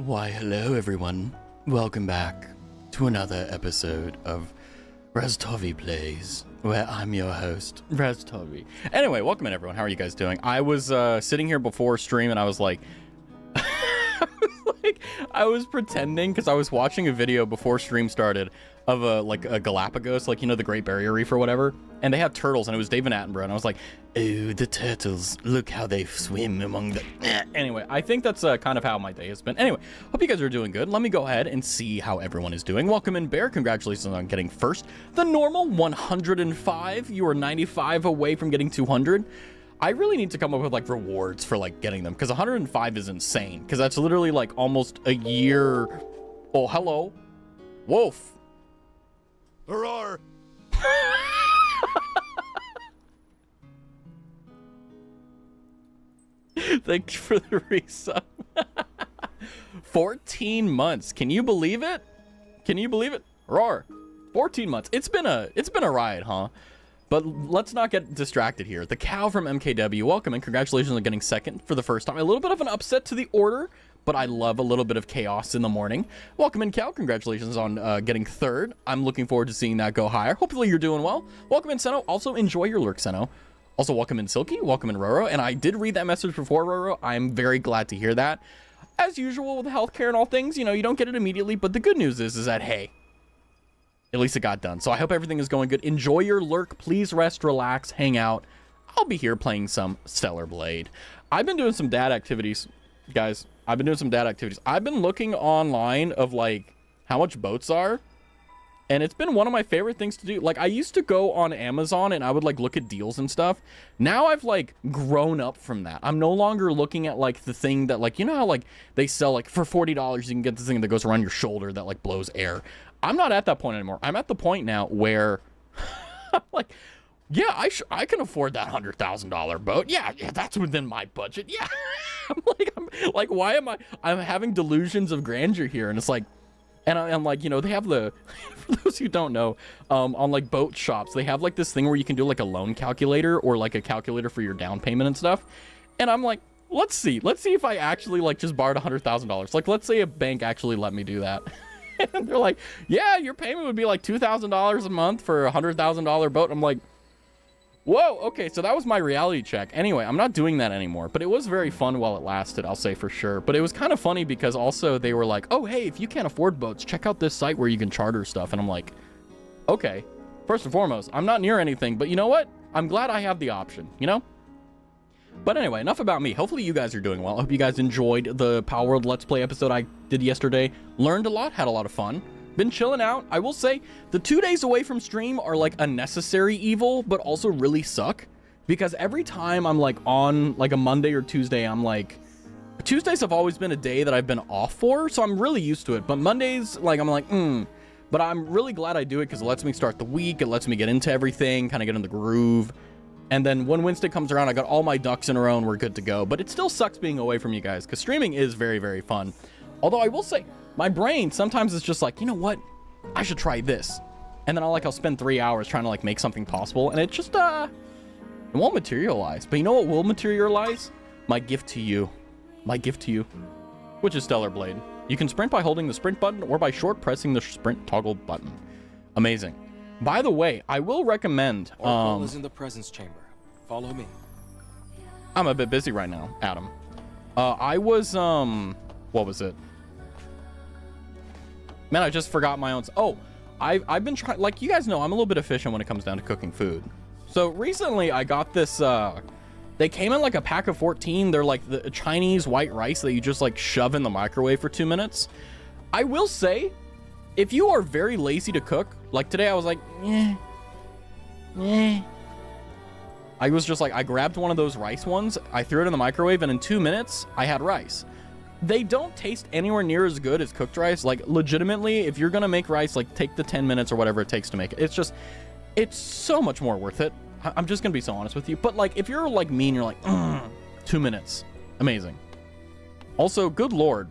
Why, hello everyone. Welcome back to another episode of Raztavi Plays, where I'm your host, Raztavi. Anyway, welcome in everyone. How are you guys doing? I was sitting here before stream and I was like, I was pretending because I was watching a video before stream started of a Galapagos, like, you know, the Great Barrier Reef or whatever, and they had turtles, and it was David Attenborough, and I was like, oh, the turtles, look how they swim among the... Anyway, I think that's kind of how my day has been. Anyway, hope you guys are doing good. Let me go ahead and see how everyone is doing. Welcome in, Bear. Congratulations on getting first. The normal 105. You are 95 away from getting 200. I really need to come up with like rewards for like getting them, because 105 is insane, because that's literally like almost a year. Oh, hello, Wolf. Hurrah! Thanks for the resub. 14 months. Can you believe it? Can you believe it? Roar. 14 months. It's been a ride, huh? But let's not get distracted here. The cow from MKW, welcome and congratulations on getting second for the first time. A little bit of an upset to the order, but I love a little bit of chaos in the morning. Welcome in, cow. Congratulations on getting third. I'm looking forward to seeing that go higher. Hopefully you're doing well. Welcome in, Seno. Also enjoy your lurk, Seno. Also welcome in, Silky. Welcome in, Roro. And I did read that message before, Roro. I'm very glad to hear that. As usual with healthcare and all things, you know, you don't get it immediately, but the good news is that, hey, at least it got done. So I hope everything is going good. Enjoy your lurk. Please rest, relax, hang out. I'll be here playing some Stellar Blade. I've been doing some dad activities, guys. I've been doing some dad activities. I've been looking online of like how much boats are, and it's been one of my favorite things to do. Like, I used to go on Amazon and I would like look at deals and stuff. Now I've like grown up from that. I'm no longer looking at like the thing that, like, you know how like they sell like for $40 you can get this thing that goes around your shoulder that like blows air. I'm not at that point anymore. I'm at the point now where I'm like, yeah, I can afford that $100,000 boat. Yeah, that's within my budget. Yeah. I'm like, why am I'm having delusions of grandeur here? And it's like, and I'm like, you know, they have the, for those who don't know, on like boat shops, they have like this thing where you can do like a loan calculator or like a calculator for your down payment and stuff. And I'm like, let's see if I actually like just borrowed $100,000. Like, let's say a bank actually let me do that. And they're like, yeah, your payment would be like $2,000 a month for a $100,000 boat. I'm like, whoa, okay, so that was my reality check. Anyway, I'm not doing that anymore, but it was very fun while it lasted, I'll say for sure. But it was kind of funny because also they were like, oh, hey, if you can't afford boats, check out this site where you can charter stuff. And I'm like, okay, first and foremost, I'm not near anything, but you know what? I'm glad I have the option, you know? But anyway, enough about me. Hopefully you guys are doing well. I hope you guys enjoyed the Power World Let's Play episode I did yesterday. Learned a lot, had a lot of fun. Been chilling out. I will say the 2 days away from stream are like a necessary evil, but also really suck. Because every time I'm like on like a Monday or Tuesday, I'm like... Tuesdays have always been a day that I've been off for, so I'm really used to it. But Mondays, like, I'm like, But I'm really glad I do it because it lets me start the week. It lets me get into everything, kind of get in the groove. And then when Wednesday comes around, I got all my ducks in a row and we're good to go. But it still sucks being away from you guys because streaming is very, very fun. Although I will say, my brain sometimes is just like, you know what? I should try this. And then I'll spend 3 hours trying to like make something possible. And it just, it won't materialize. But you know what will materialize? My gift to you. My gift to you. Which is Stellar Blade. You can sprint by holding the sprint button or by short pressing the sprint toggle button. Amazing. By the way, I will recommend... Our call is in the presence chamber. Follow me. I'm a bit busy right now, Adam. I was, what was it? Man, I just forgot my own... Oh, I've been trying... Like, you guys know, I'm a little bit efficient when it comes down to cooking food. So, recently, I got this, They came in like a pack of 14. They're like the Chinese white rice that you just, like, shove in the microwave for 2 minutes. I will say... If you are very lazy to cook, like today I was like, I was just like, I grabbed one of those rice ones, I threw it in the microwave, and in 2 minutes, I had rice. They don't taste anywhere near as good as cooked rice. Like, legitimately, if you're gonna make rice, like, take the 10 minutes or whatever it takes to make it. It's just, it's so much more worth it. I'm just gonna be so honest with you. But, like, if you're like me and you're like, 2 minutes, amazing. Also, good lord,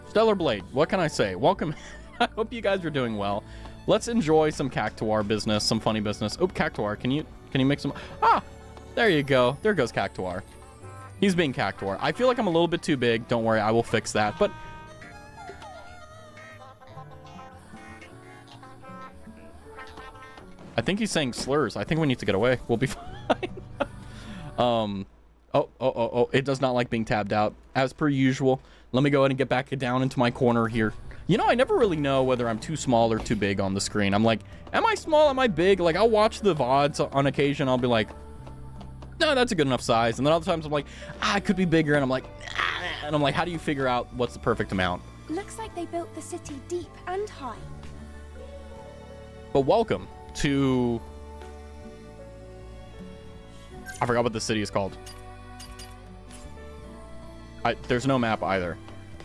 Stellar Blade, what can I say? Welcome. I hope you guys are doing well. Let's enjoy some Cactuar business, some funny business. Oh, Cactuar, can you make some... Ah, there you go. There goes Cactuar. He's being Cactuar. I feel like I'm a little bit too big. Don't worry, I will fix that. But think he's saying slurs. I think we need to get away. We'll be fine. Oh, it does not like being tabbed out as per usual. Let me go ahead and get back down into my corner here. You know, I never really know whether I'm too small or too big on the screen. I'm like, am I small? Am I big? Like, I'll watch the VODs on occasion. I'll be like, no, that's a good enough size. And then other times I'm like, I could be bigger. And I'm like, and I'm like, how do you figure out what's the perfect amount? Looks like they built the city deep and high. But welcome to... I forgot what the city is called. There's no map either.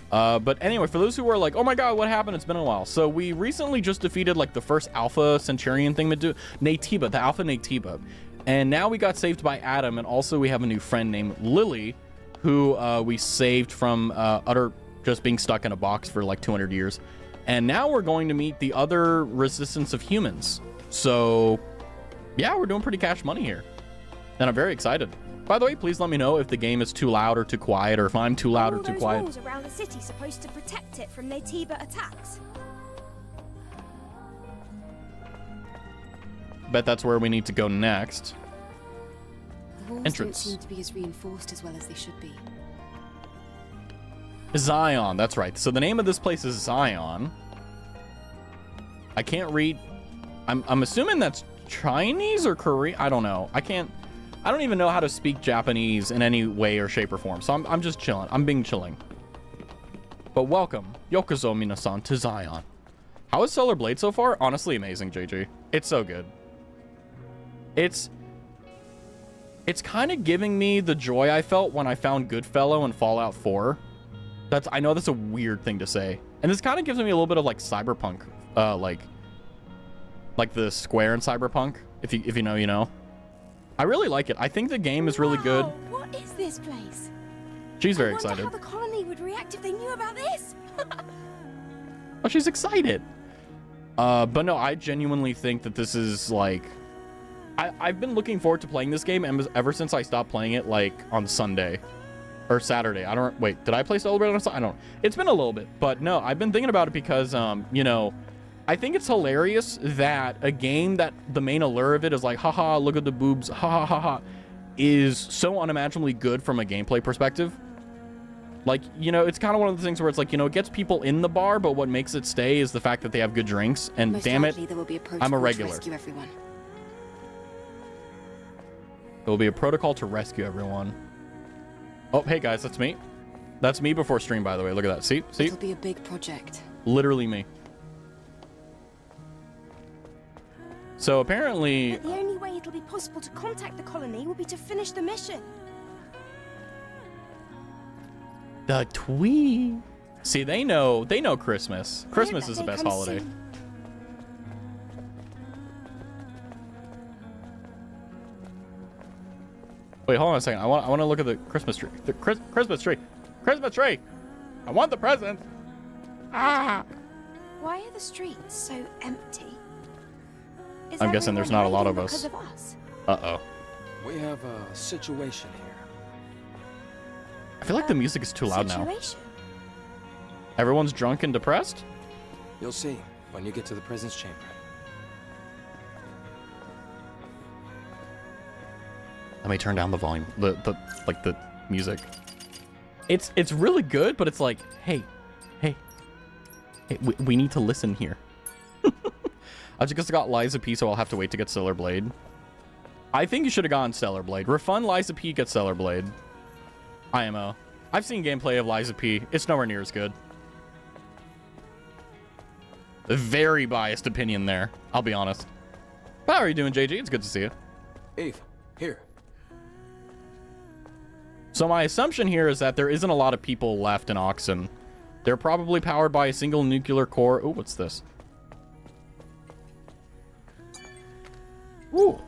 But anyway, for those who are like, oh my god, what happened? It's been a while. So we recently just defeated like the first Alpha Centurion thing to do. Natiba, the Alpha Natiba. And now we got saved by Adam, and also we have a new friend named Lily, who we saved from utter just being stuck in a box for like 200 years. And now we're going to meet the other resistance of humans. So yeah, we're doing pretty cash money here. And I'm very excited. By the way, please let me know if the game is too loud or too quiet, or if I'm too loud or too quiet. All those walls around the city supposed to protect it from Natiba attacks. Bet that's where we need to go next. The walls Entrance. don't seem to be as reinforced as well as they should be. Zion, that's right. So the name of this place is Zion. I can't read. I'm assuming that's Chinese or Korean. I don't know. I don't even know how to speak Japanese in any way or shape or form. So I'm just chilling. I'm being chilling. But welcome, Yokozo Minasan, to Zion. How is Stellar Blade so far? Honestly, amazing, JJ. It's so good. It's kind of giving me the joy I felt when I found Goodfellow in Fallout 4. I know that's a weird thing to say. And this kind of gives me a little bit of like Cyberpunk, like the square in Cyberpunk. If you know, you know. I really like it. I think the game is really good. What is this place? She's very I wonder excited. how the colony would react if they knew about this. Oh, she's excited. But no, I genuinely think that this is like... I've been looking forward to playing this game ever since I stopped playing it like on Sunday. Or Saturday. Wait, did I play Celebrate on Sunday? I don't know. It's been a little bit. But no, I've been thinking about it because, you know... I think it's hilarious that a game that the main allure of it is like, haha, look at the boobs, ha ha ha ha, is so unimaginably good from a gameplay perspective. Like, you know, it's kind of one of the things where it's like, you know, it gets people in the bar, but what makes it stay is the fact that they have good drinks. And Most damn it, likely there will be a I'm a protocol to regular. rescue everyone. There will be a protocol to rescue everyone. Oh, hey guys, that's me. That's me before stream, by the way. Look at that. See? It'll be a big project. Literally me. So apparently... But the only way it'll be possible to contact the colony will be to finish the mission. The twee. See, they know Christmas. Christmas is the best holiday. Wait, hold on a second. I want to look at the Christmas tree. The Christmas tree. Christmas tree. I want the present. Ah. Why are the streets so empty? Is I'm guessing there's not a lot of everyone us. hiding because of us? Uh-oh. We have a situation here. I feel like the music is too loud now. Situation? Everyone's drunk and depressed? You'll see when you get to the presence chamber. Let me turn down the volume. The music. It's really good, but it's like, hey, we need to listen here. I just got Liza P, so I'll have to wait to get Stellar Blade. I think you should have gone Stellar Blade. Refund Liza P, get Stellar Blade. IMO. I've seen gameplay of Liza P. It's nowhere near as good. A very biased opinion there. I'll be honest. How are you doing, JG? It's good to see you. Eve, here. So my assumption here is that there isn't a lot of people left in Oxen. They're probably powered by a single nuclear core. Oh, what's this? Ooh.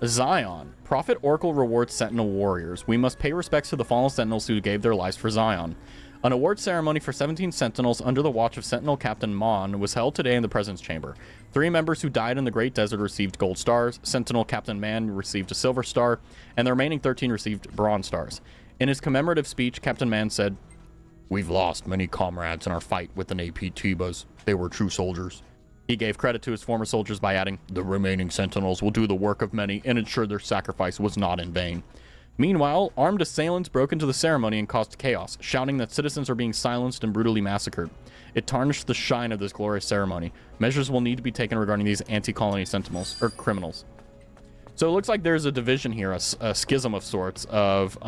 Zion. Prophet Oracle rewards Sentinel warriors. We must pay respects to the fallen Sentinels who gave their lives for Zion. An award ceremony for 17 Sentinels under the watch of Sentinel Captain Mon was held today in the Presence Chamber. 3 members who died in the Great Desert received gold stars, Sentinel Captain Man received a silver star, and the remaining 13 received bronze stars. In his commemorative speech, Captain Man said, "We've lost many comrades in our fight with the Napitibas. They were true soldiers. He gave credit to his former soldiers by adding, "The remaining sentinels will do the work of many and ensure their sacrifice was not in vain." Meanwhile, armed assailants broke into the ceremony and caused chaos, shouting that citizens are being silenced and brutally massacred. It tarnished the shine of this glorious ceremony. Measures will need to be taken regarding these anti-colony sentinels, or criminals. So it looks like there's a division here, a schism of sorts, of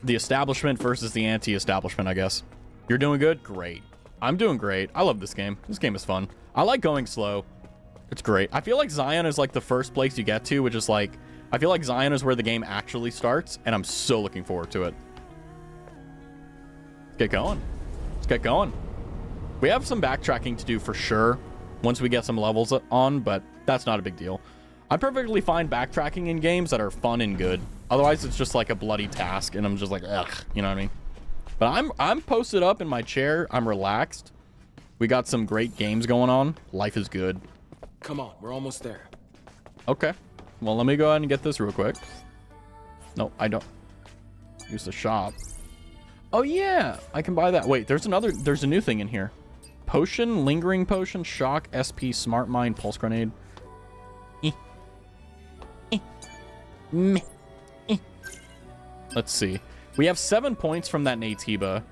the establishment versus the anti-establishment, I guess. You're doing good? Great. I'm doing great. I love this game. This game is fun. I like going slow. It's great. I feel like Zion is like the first place you get to, which is like, I feel like Zion is where the game actually starts, and I'm so looking forward to it. Let's get going. Let's get going. We have some backtracking to do for sure once we get some levels on, but that's not a big deal. I'm perfectly fine backtracking in games that are fun and good. Otherwise, it's just like a bloody task, and I'm just like, ugh, you know what I mean? But I'm posted up in my chair. I'm relaxed. We got some great games going on. Life is good. Come on, we're almost there. Okay. Well, let me go ahead and get this real quick. No, I don't. Use the shop. Oh, yeah. I can buy that. Wait, there's a new thing in here. Potion, lingering potion, shock, SP, smart mine, pulse grenade. Let's see. We have 7 points from that Natiba.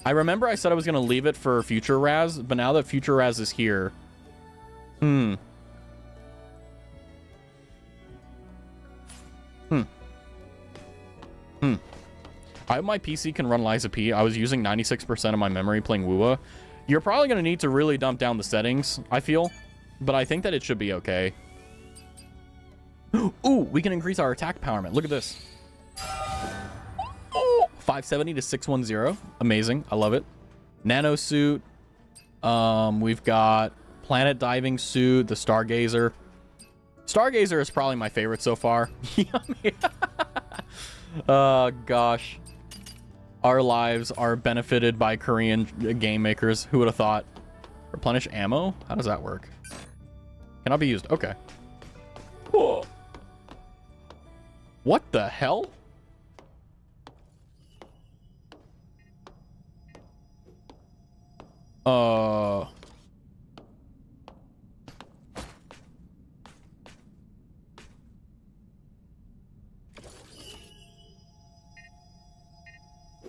I remember I said I was going to leave it for future Raz, but now that future Raz is here. I hope my PC can run Liza P. I was using 96% of my memory playing Wua. You're probably going to need to really dump down the settings, I feel. But I think that it should be okay. Ooh, we can increase our attack empowerment. Look at this. 570 to 610. Amazing. I love it. Nano suit. We've got planet diving suit, the Stargazer. Stargazer is probably my favorite so far. Yummy. Oh, gosh. Our lives are benefited by Korean game makers. Who would have thought? Replenish ammo? How does that work? Cannot be used. Okay. Whoa. What the hell?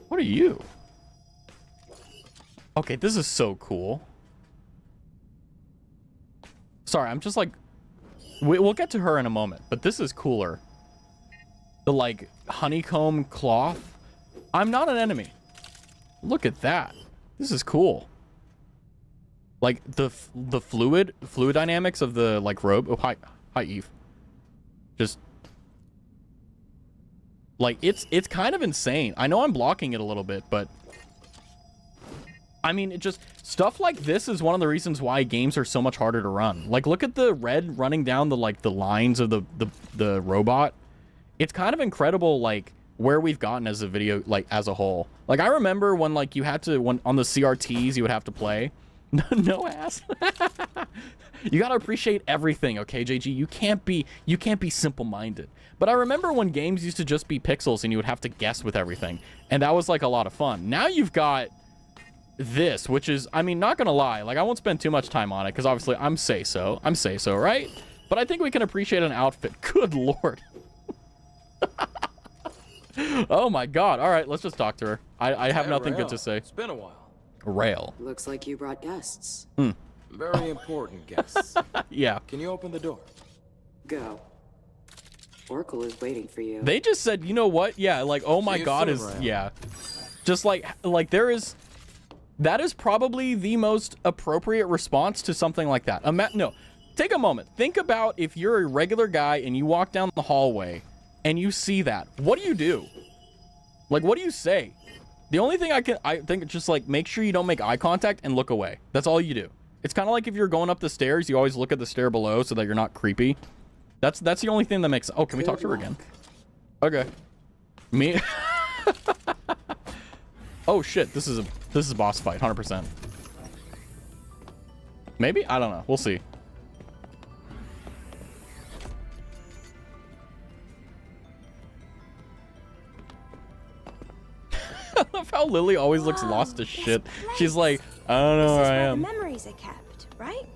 What are you? Okay, this is so cool. Sorry, I'm just like... We'll get to her in a moment, but this is cooler. The, like, honeycomb cloth. I'm not an enemy. Look at that. This is cool. Like, the fluid dynamics of the, like, robe. Oh, hi, Eve. Just... Like, it's kind of insane. I know I'm blocking it a little bit, but... I mean, it just... Stuff like this is one of the reasons why games are so much harder to run. Like, look at the red running down the, like, the lines of the robot. It's kind of incredible, like, where we've gotten as a video, like, as a whole. Like, I remember when, like, you had to... When on the CRTs, you would have to play. No ass. You gotta appreciate everything, okay, JG? You can't be simple-minded. But I remember when games used to just be pixels and you would have to guess with everything. And that was, like, a lot of fun. Now you've got this, which is, I mean, not gonna lie, like, I won't spend too much time on it, because obviously I'm say-so, right? But I think we can appreciate an outfit. Good lord. Oh my god. All right, let's just talk to her. I have nothing good to say. It's been a while. Rail. Looks like you brought guests. Very important guests. Yeah. Can you open the door? Go. Oracle is waiting for you. They just said, you know what? Yeah, like, oh my god, soon, is... Rail. Yeah. Just like there is... That is probably the most appropriate response to something like that. No, take a moment. Think about if you're a regular guy and you walk down the hallway and you see that. What do? Like, what do you say? The only thing I think just, like, make sure you don't make eye contact and look away. That's all you do. It's kind of like if you're going up the stairs, you always look at the stair below so that you're not creepy. That's the only thing that makes... Oh, can we talk to her again? Okay. Me? Oh, shit. This is a boss fight, 100%. Maybe? I don't know. We'll see. I love how Lily always looks lost as shit. She's like, I don't know This where is I where am. the memories are kept, right?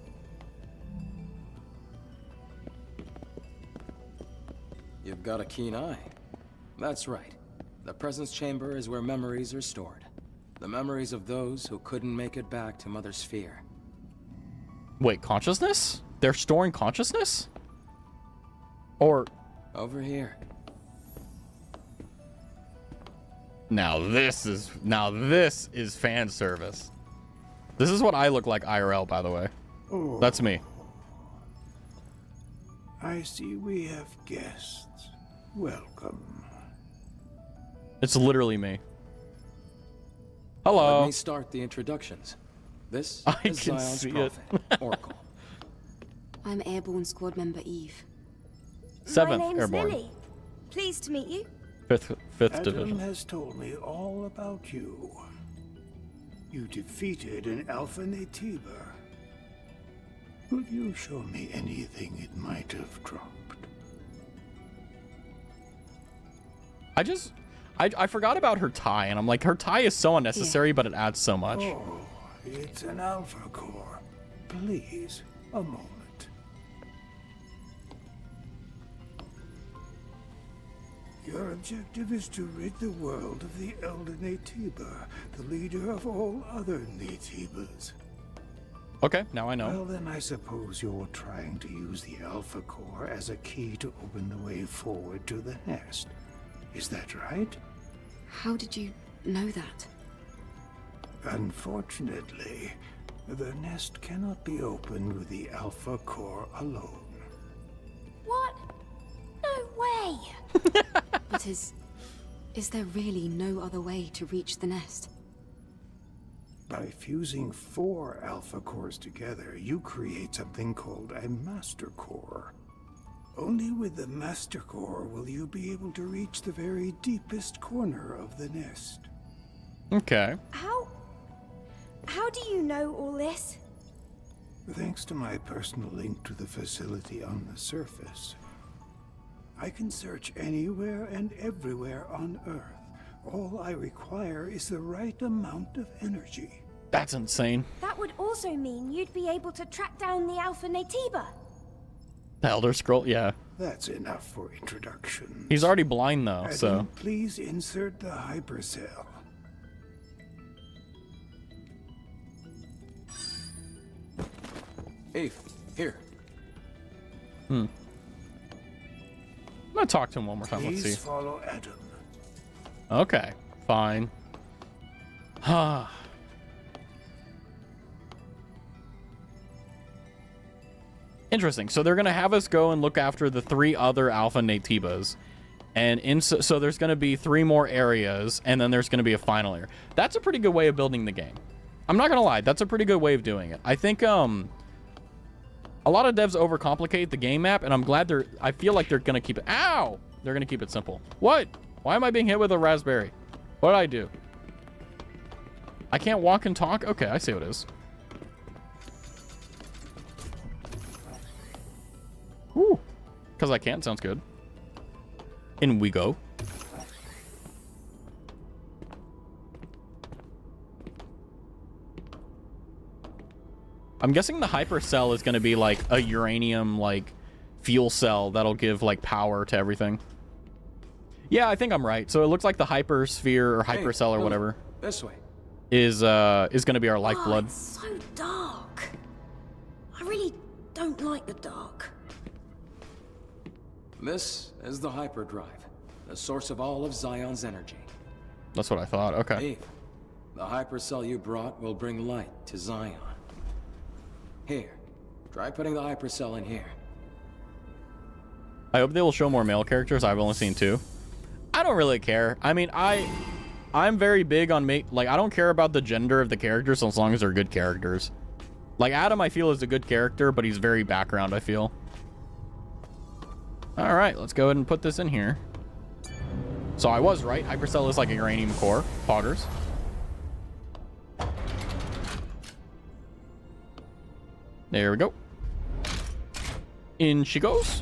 You've got a keen eye. That's right. The presence chamber is where memories are stored. The memories of those who couldn't make it back to Mother Sphere. Wait, consciousness? They're storing consciousness? Or Over here. now this is fan service. This is what I look like IRL, by the way. Oh, That's me. I see we have guests. Welcome. It's literally me. Let Hello. me start the introductions. This I is can Zion's see it. prophet, Oracle. I'm Airborne Squad Member Eve. 7th My name's Airborne. Lily. Pleased to meet you. 5th Adam Division. has told me all about you. You defeated an Alpha Natiba. Could you show me anything it might have dropped? I forgot about her tie, and I'm like, her tie is so unnecessary, but it adds so much. Oh, it's an Alpha Core. Please, a moment. Your objective is to rid the world of the Elder Natiba, the leader of all other Natibas. Okay, now I know. Well, then I suppose you're trying to use the Alpha Core as a key to open the way forward to the nest. Is that right? How did you know that? Unfortunately, the nest cannot be opened with the Alpha Core alone. What? No way! But is there really no other way to reach the nest? By fusing 4 Alpha Cores together, you create something called a Master Core. Only with the Master Core will you be able to reach the very deepest corner of the nest. Okay. How do you know all this? Thanks to my personal link to the facility on the surface, I can search anywhere and everywhere on Earth. All I require is the right amount of energy. That's insane. That would also mean you'd be able to track down the Alpha Natiba. The Elder Scroll, yeah. That's enough for introductions. He's already blind though, Adam, so. please insert the hypercell. Eve, here. I'm gonna talk to him one more time. Let's Please see. follow Adam. Okay, fine. Interesting. So they're gonna have us go and look after the 3 other Alpha Natibas, and so there's gonna be 3 more areas, and then there's gonna be a final area. That's a pretty good way of building the game. I'm not gonna lie. That's a pretty good way of doing it. I think a lot of devs overcomplicate the game map, and I'm glad I feel like they're gonna keep it. Ow! They're gonna keep it simple. What? Why am I being hit with a raspberry? What did I do? I can't walk and talk? Okay, I see what it is. Woo. Because I can, sounds good. In we go. I'm guessing the hypercell is going to be like a uranium, like, fuel cell that'll give, like, power to everything. Yeah, I think I'm right. So it looks like the hypersphere or hypercell or Lily, whatever This way. is going to be our lifeblood. Oh, it's so dark. I really don't like the dark. This is the hyperdrive, the source of all of Zion's energy. That's what I thought. Okay. Eve, the hypercell you brought will bring light to Zion. Here, try putting the hypercell in here. I hope they will show more male characters. I've only seen 2. I don't really care. I mean, I'm very big on like, I don't care about the gender of the characters as long as they're good characters. Like Adam, I feel is a good character, but he's very background, I feel. All right, let's go ahead and put this in here. So I was right. Hypercell is like a uranium core. Poggers. There we go. In she goes.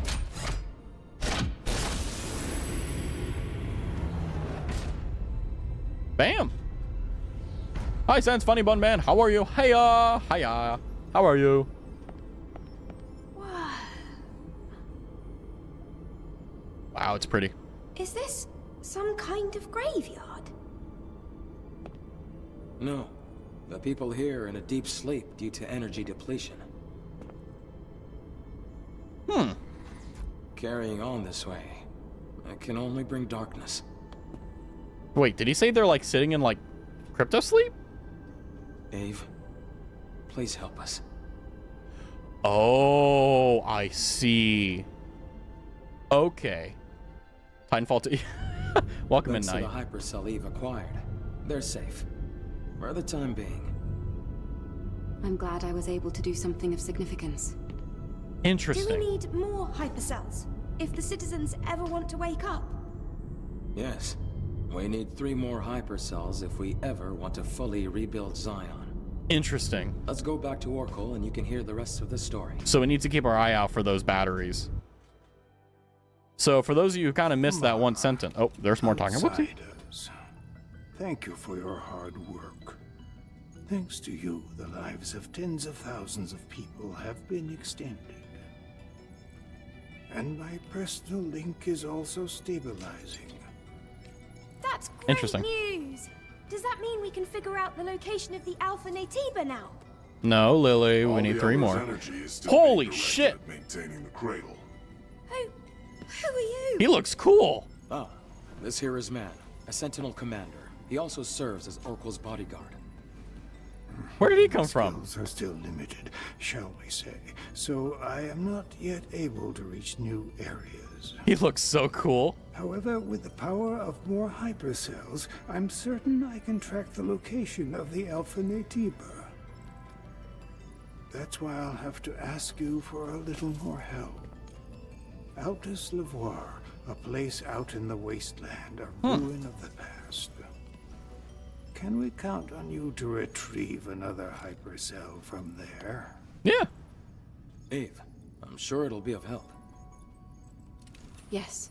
Bam. Hi, Sans Funny Bun Man. How are you? Hiya. Hiya. How are you? Wow, it's pretty. Is this some kind of graveyard? No. The people here are in a deep sleep due to energy depletion. Carrying on this way, it can only bring darkness. Wait, did he say they're like sitting in like crypto sleep? Ave, please help us. Oh, I see. Okay. Titanfall 2. Welcome in, Thanks to Night. the hypercell Eve acquired, they're safe. For the time being. I'm glad I was able to do something of significance. Do Interesting. we need more hypercells if the citizens ever want to wake up? Yes. We need 3 more hypercells if we ever want to fully rebuild Zion. Interesting. Let's go back to Oracle and you can hear the rest of the story. So we need to keep our eye out for those batteries. So for those of you who kind of missed that one sentence. Oh, there's more talking. Whoopsie. Outsiders, thank you for your hard work. Thanks to you, the lives of tens of thousands of people have been extended. And my personal link is also stabilizing. That's great Interesting. news! Does that mean we can figure out the location of the Alpha Natiba now? No, Lily, we All need the 3 other's more. energy is still Holy being directed shit. at maintaining the cradle. Who are you? He looks cool. Ah, this here is Man, a Sentinel commander. He also serves as Oracle's bodyguard. Where did he come from? Skills are still limited, shall we say. So I am not yet able to reach new areas. He looks so cool. However, with the power of more hypercells, I'm certain I can track the location of the Alpha Natiba. That's why I'll have to ask you for a little more help. Altus Lavoir, a place out in the wasteland, a ruin of the past. Can we count on you to retrieve another hypercell from there? Yeah. Ave, I'm sure it'll be of help. Yes.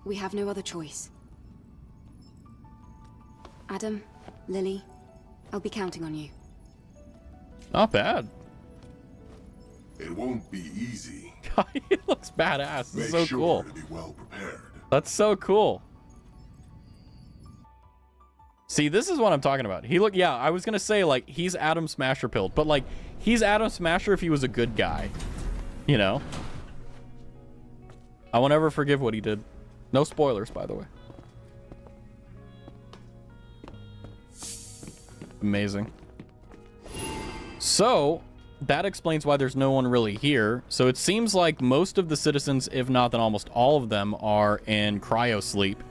We have no other choice. Adam, Lily, I'll be counting on you. Not bad. It won't be easy. He looks badass. This Make is so sure cool. to be well prepared. That's so cool. See, this is what I'm talking about. Yeah, I was gonna say, like, he's Adam Smasher pilled, but, like, he's Adam Smasher if he was a good guy. You know? I won't ever forgive what he did. No spoilers, by the way. Amazing. So, that explains why there's no one really here. So it seems like most of the citizens, if not then almost all of them, are in cryo sleep.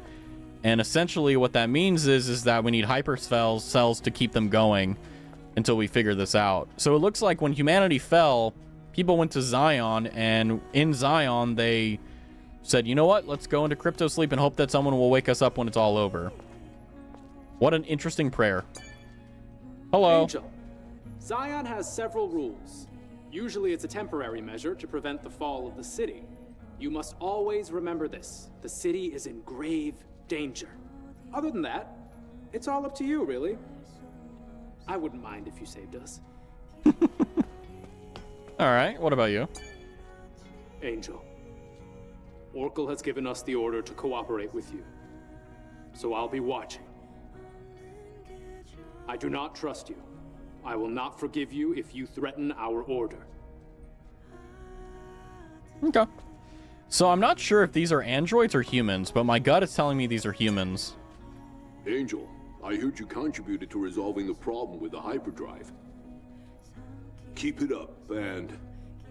And essentially what that means is that we need cells to keep them going until we figure this out. So it looks like when humanity fell, people went to Zion, and in Zion they said, you know what, let's go into crypto sleep and hope that someone will wake us up when it's all over. What an interesting prayer. Hello. Angel, Zion has several rules. Usually it's a temporary measure to prevent the fall of the city. You must always remember this. The city is in grave danger. Other than that, it's all up to you, really. I wouldn't mind if you saved us. All right, what about you? Angel, Oracle has given us the order to cooperate with you. So I'll be watching. I do not trust you. I will not forgive you if you threaten our order. Okay. So I'm not sure if these are androids or humans, but my gut is telling me these are humans. Angel, I heard you contributed to resolving the problem with the hyperdrive. Keep it up, and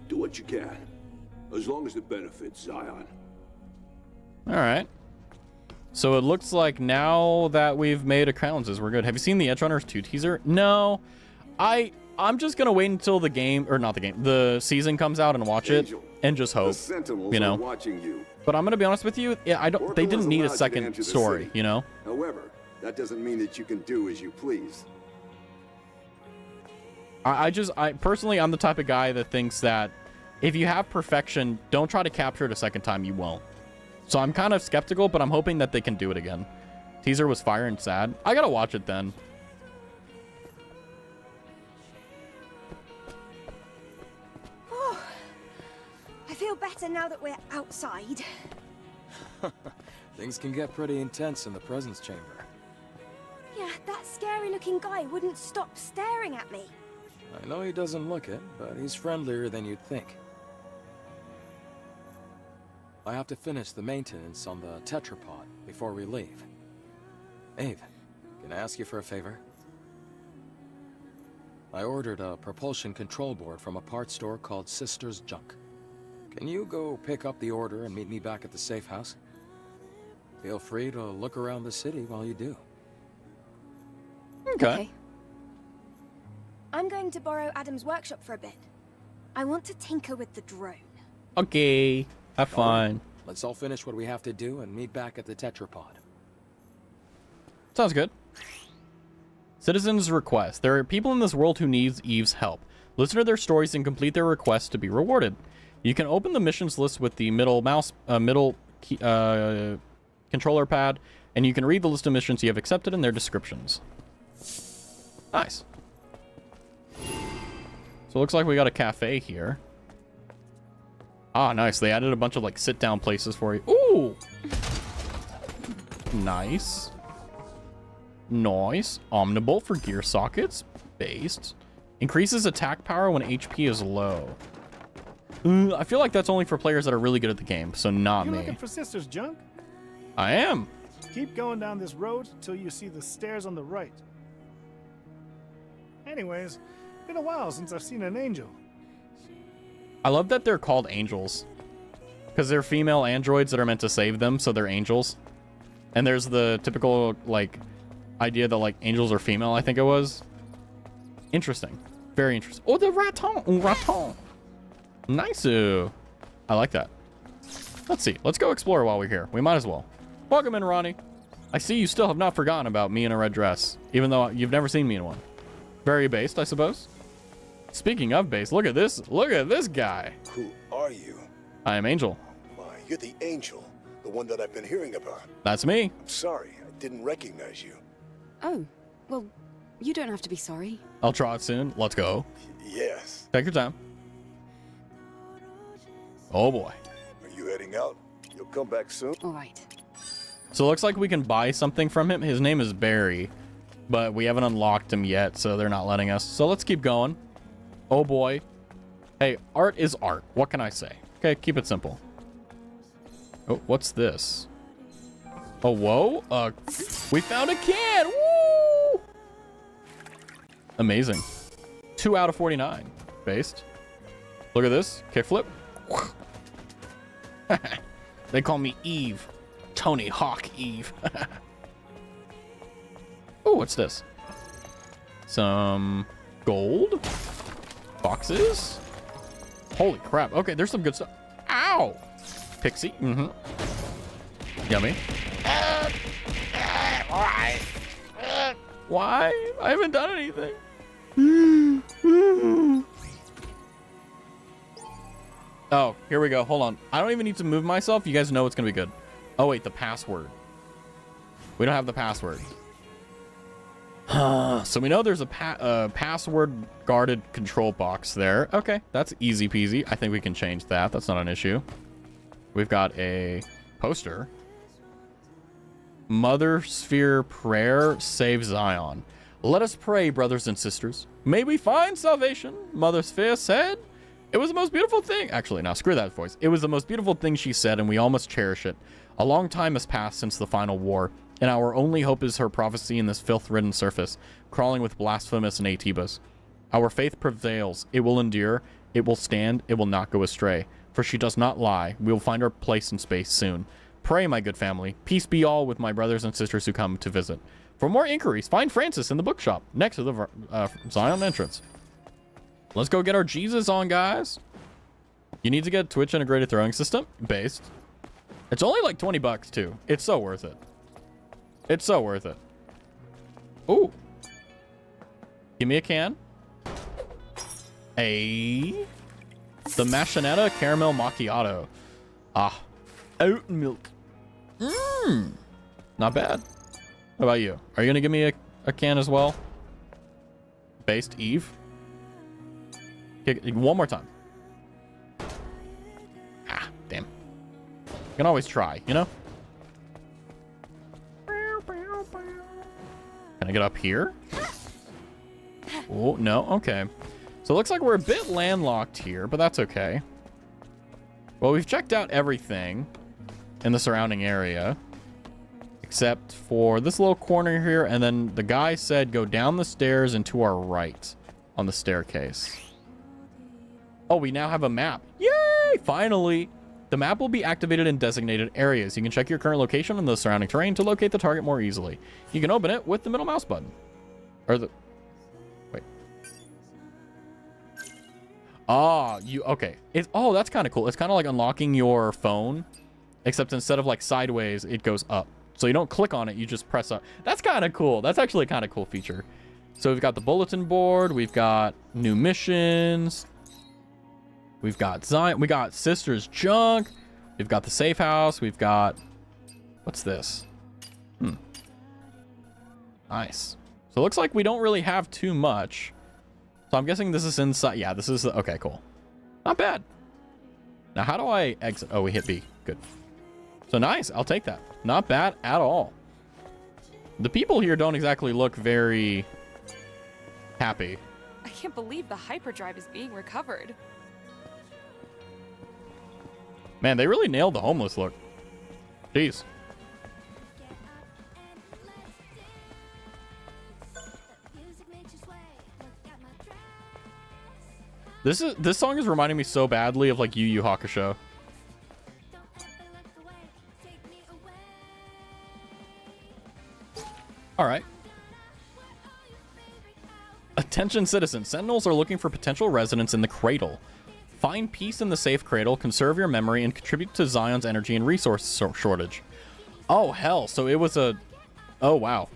do what you can. As long as it benefits Zion. All right. So it looks like now that we've made occurrences, we're good. Have you seen the Edge Runners 2 teaser? No. I'm just going to wait until the game, or not the game, the season comes out and watch it and just hope, you know. Watching you. But I'm going to be honest with you, yeah, they didn't need a second story, you know. However, that doesn't mean that you can do as you please. I personally, I'm the type of guy that thinks that if you have perfection, don't try to capture it a second time, you won't. So I'm kind of skeptical, but I'm hoping that they can do it again. Teaser was fire and sad. I gotta watch it then. So now that we're outside... Things can get pretty intense in the presence chamber. Yeah, that scary-looking guy wouldn't stop staring at me. I know he doesn't look it, but he's friendlier than you'd think. I have to finish the maintenance on the tetrapod before we leave. Ave, can I ask you for a favor? I ordered a propulsion control board from a parts store called Sister's Junk. Can you go pick up the order and meet me back at the safe house? Feel free to look around the city while you do. Okay. I'm going to borrow Adam's workshop for a bit. I want to tinker with the drone. Okay. Have fun. Let's all finish what we have to do and meet back at the tetrapod. Sounds good. Citizens' request. There are people in this world who need Eve's help. Listen to their stories and complete their requests to be rewarded. You can open the missions list with the middle controller pad, and you can read the list of missions you have accepted and their descriptions. Nice. So it looks like we got a cafe here. Ah, nice. They added a bunch of like sit-down places for you. Ooh! Nice. Nice. Omnibolt for gear sockets. Based. Increases attack power when HP is low. I feel like that's only for players that are really good at the game, so not You me. looking for Sister's Junk? I am. Keep going down this road till you see the stairs on the right. Anyways, been a while since I've seen an angel. I love that they're called angels. Because they're female androids that are meant to save them, so they're angels. And there's the typical, like, idea that, like, angels are female, I think it was. Interesting. Very interesting. Oh, the raton! Raton! Nice. I like that. Let's see. Let's go explore while we're here. We might as well. Welcome in, Ronnie. I see you still have not forgotten about me in a red dress, even though you've never seen me in one. Very based, I suppose. Speaking of based, look at this. Look at this guy. Who are you? I am Angel. My, you're the angel. The one that I've been hearing about. That's me. I'm sorry. I didn't recognize you. Oh, well, you don't have to be sorry. I'll draw it soon. Let's go. Yes. Take your time. Oh boy. Are you heading out? You'll come back soon? All right. So it looks like we can buy something from him. His name is Barry, but we haven't unlocked him yet, so they're not letting us. So let's keep going. Oh boy. Hey, art is art. What can I say? Okay, keep it simple. Oh, what's this? Oh, whoa. We found a can. Woo! Amazing. 2 out of 49. Based. Look at this. Kickflip. They call me Eve. Tony Hawk Eve. Oh, what's this? Some gold boxes. Holy crap. Okay, there's some good stuff. Ow! Pixie. Mm-hmm. Yummy. Why? I haven't done anything. Oh, here we go. Hold on. I don't even need to move myself. You guys know it's going to be good. Oh, wait. The password. We don't have the password. So we know there's a password guarded control box there. Okay, that's easy peasy. I think we can change that. That's not an issue. We've got a poster. Mother Sphere Prayer Save Zion. Let us pray, brothers and sisters. May we find salvation. Mother Sphere said, it was the most beautiful thing. Actually, now screw that voice. It was the most beautiful thing she said, and we all must cherish it. A long time has passed since the final war, and our only hope is her prophecy in this filth-ridden surface, crawling with blasphemous Natibas. Our faith prevails. It will endure. It will stand. It will not go astray. For she does not lie. We will find our place in space soon. Pray, my good family. Peace be all with my brothers and sisters who come to visit. For more inquiries, find Francis in the bookshop next to the Zion entrance. Let's go get our Jesus on, guys. You need to get Twitch integrated throwing system based. It's only like 20 bucks too. It's so worth it. It's so worth it. Ooh. Give me a can. The Machinetta Caramel Macchiato. Ah. Oat milk. Mmm. Not bad. What about you? Are you going to give me a can as well? Based Eve. Okay, one more time. Ah. You can always try, you know? Can I get up here? Oh, no. Okay. So it looks like we're a bit landlocked here, but that's okay. Well, we've checked out everything in the surrounding area, except for this little corner here. And then the guy said go down the stairs and to our right on the staircase. Oh, we now have a map. Yay! Finally! The map will be activated in designated areas. You can check your current location and the surrounding terrain to locate the target more easily. You can open it with the middle mouse button. Or the... Wait. Ah, okay. Oh, that's kind of cool. It's kind of like unlocking your phone, except instead of like sideways, it goes up. So you don't click on it, you just press up. That's kind of cool. That's actually a kind of cool feature. So we've got the bulletin board. We've got new missions. We've got Zion. We got Sister's Junk. We've got the safe house. We've got... What's this? Nice. So it looks like we don't really have too much. So I'm guessing this is inside. Yeah, this is... Okay, cool. Not bad. Now, how do I exit? Oh, we hit B. Good. So nice. I'll take that. Not bad at all. The people here don't exactly look very happy. I can't believe the hyperdrive is being recovered. Man, they really nailed the homeless look. Jeez. This song is reminding me so badly of like Yu Yu Hakusho. All right. Attention citizens. Sentinels are looking for potential residents in the cradle. Find peace in the safe cradle, conserve your memory, and contribute to Zion's energy and resource shortage. Oh, hell. So it was a... Oh, wow.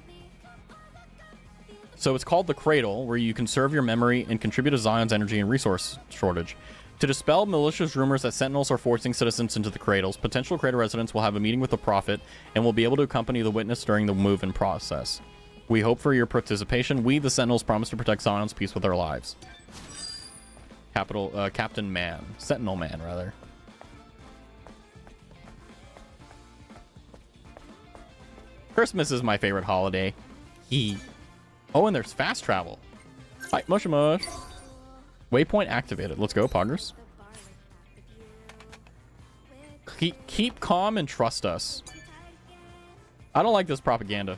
So it's called the Cradle, where you conserve your memory and contribute to Zion's energy and resource shortage. To dispel malicious rumors that Sentinels are forcing citizens into the cradles, potential cradle residents will have a meeting with the Prophet and will be able to accompany the witness during the move-in process. We hope for your participation. We, the Sentinels, promise to protect Zion's peace with our lives. Captain Man. Sentinel Man, rather. Christmas is my favorite holiday. Hihi. Oh, and there's fast travel. Hi, mush mush. Waypoint activated. Let's go, poggers. Keep calm and trust us. I don't like this propaganda.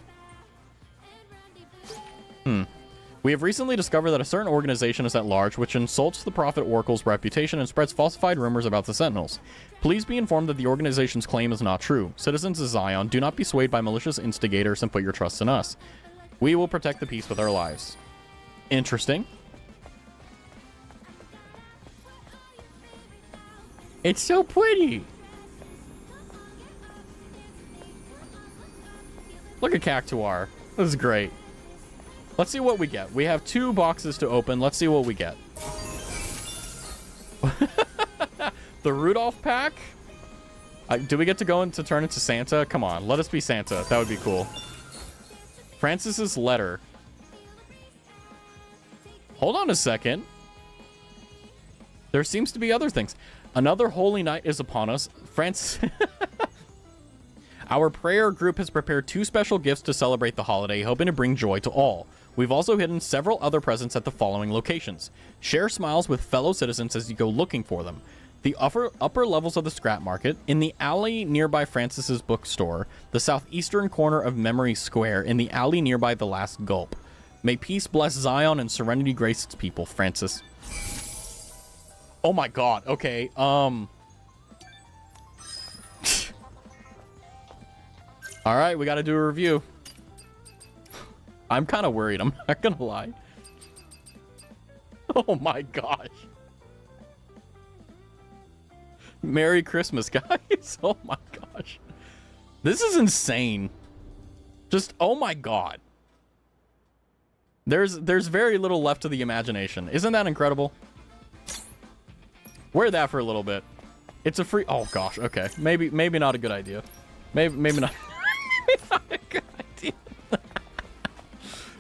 We have recently discovered that a certain organization is at large which insults the Prophet Oracle's reputation and spreads falsified rumors about the Sentinels. Please be informed that the organization's claim is not true. Citizens of Zion, do not be swayed by malicious instigators and put your trust in us. We will protect the peace with our lives. Interesting. It's so pretty. Look at Cactuar. This is great. Let's see what we get. We have 2 boxes to open. Let's see what we get. The Rudolph pack? Do we get to go into turn into Santa? Come on, let us be Santa. That would be cool. Francis's letter. Hold on a second. There seems to be other things. Another holy night is upon us. Our prayer group has prepared 2 special gifts to celebrate the holiday, hoping to bring joy to all. We've also hidden several other presents at the following locations. Share smiles with fellow citizens as you go looking for them. The upper levels of the scrap market, in the alley nearby Francis's bookstore, the southeastern corner of Memory Square, in the alley nearby the Last Gulp. May peace bless Zion and serenity grace its people, Francis. Oh my god, okay, Alright, we gotta do a review. I'm kind of worried, I'm not gonna lie. Oh my gosh. Merry Christmas, guys. Oh my gosh. This is insane. Just, oh my god. There's very little left to the imagination. Isn't that incredible? Wear that for a little bit. It's a free... Oh gosh, okay. Maybe not a good idea. Maybe not... maybe not a good idea.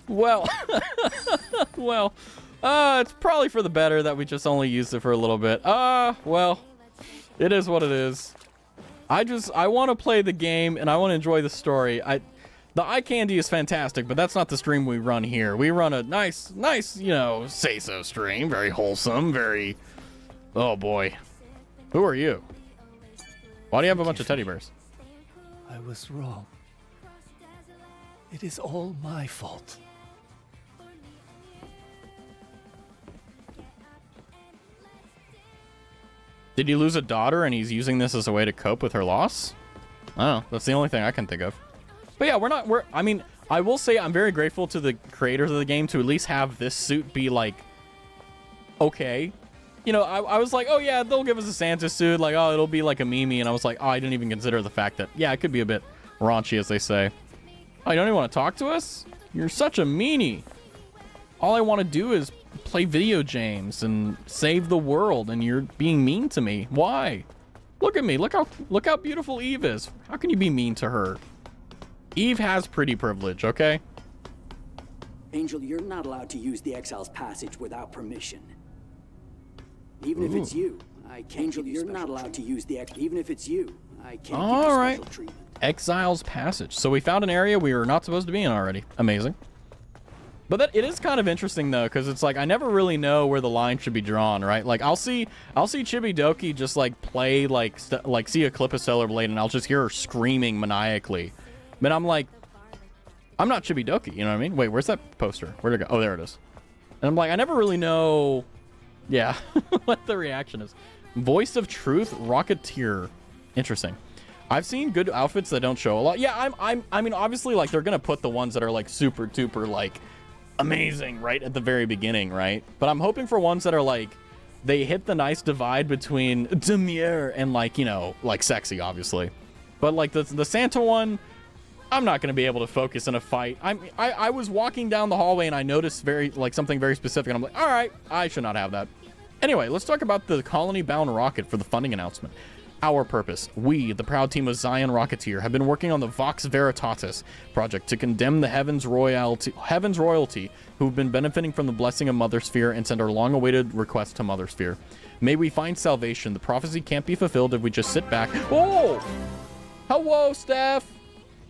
Well, well, it's probably for the better that we just only used it for a little bit. Well, it is what it is. I want to play the game and I want to enjoy the story. The eye candy is fantastic, but that's not the stream we run here. We run a nice, you know, say-so stream. Very wholesome, very... Oh, boy. Who are you? Why do you have a bunch of teddy bears? I was wrong. It is all my fault. Did he lose a daughter and he's using this as a way to cope with her loss? I don't know. That's the only thing I can think of. But yeah, I mean, I will say I'm very grateful to the creators of the game to at least have this suit be like, okay. You know, I was like, oh yeah, they'll give us a Santa suit. Like, oh, it'll be like a Mimi. And I was like, oh, I didn't even consider the fact that, yeah, it could be a bit raunchy, as they say. Oh, you don't even want to talk to us? You're such a meanie. All I want to do is play video games and save the world, and you're being mean to me. Why? Look at me. Look how beautiful Eve is. How can you be mean to her? Eve has pretty privilege, okay? Angel, you're not allowed to use the Exile's Passage without permission. Even if it's you, I can't. Angel, you're not allowed to use the even if it's you, I can't give you special treatment. Exile's Passage. So we found an area we were not supposed to be in already. Amazing. But it is kind of interesting though, because it's like I never really know where the line should be drawn, right? Like I'll see Chibi Doki just like play like see a clip of Stellar Blade, and I'll just hear her screaming maniacally. But I'm like, I'm not Chibi Doki, you know what I mean? Wait, where's that poster? Where'd it go? Oh, there it is. And I'm like, I never really know, yeah, what the reaction is. Voice of Truth, Rocketeer. Interesting. I've seen good outfits that don't show a lot. Yeah, I mean, obviously, like they're gonna put the ones that are like super duper like amazing right at the very beginning, right? But I'm hoping for ones that are like they hit the nice divide between demure and like, you know, like sexy, obviously. But like the Santa one, I'm not going to be able to focus in a fight. I was walking down the hallway and I noticed something very specific, and I'm like, all right, I should not have that. Anyway, let's talk about the colony-bound rocket for the funding announcement. Our purpose. We, the proud team of Zion Rocketeer, have been working on the Vox Veritatis project to condemn the Heaven's royalty who've been benefiting from the blessing of Mother Sphere and send our long-awaited request to Mother Sphere. May we find salvation. The prophecy can't be fulfilled if we just sit back. Oh! Hello, Steph!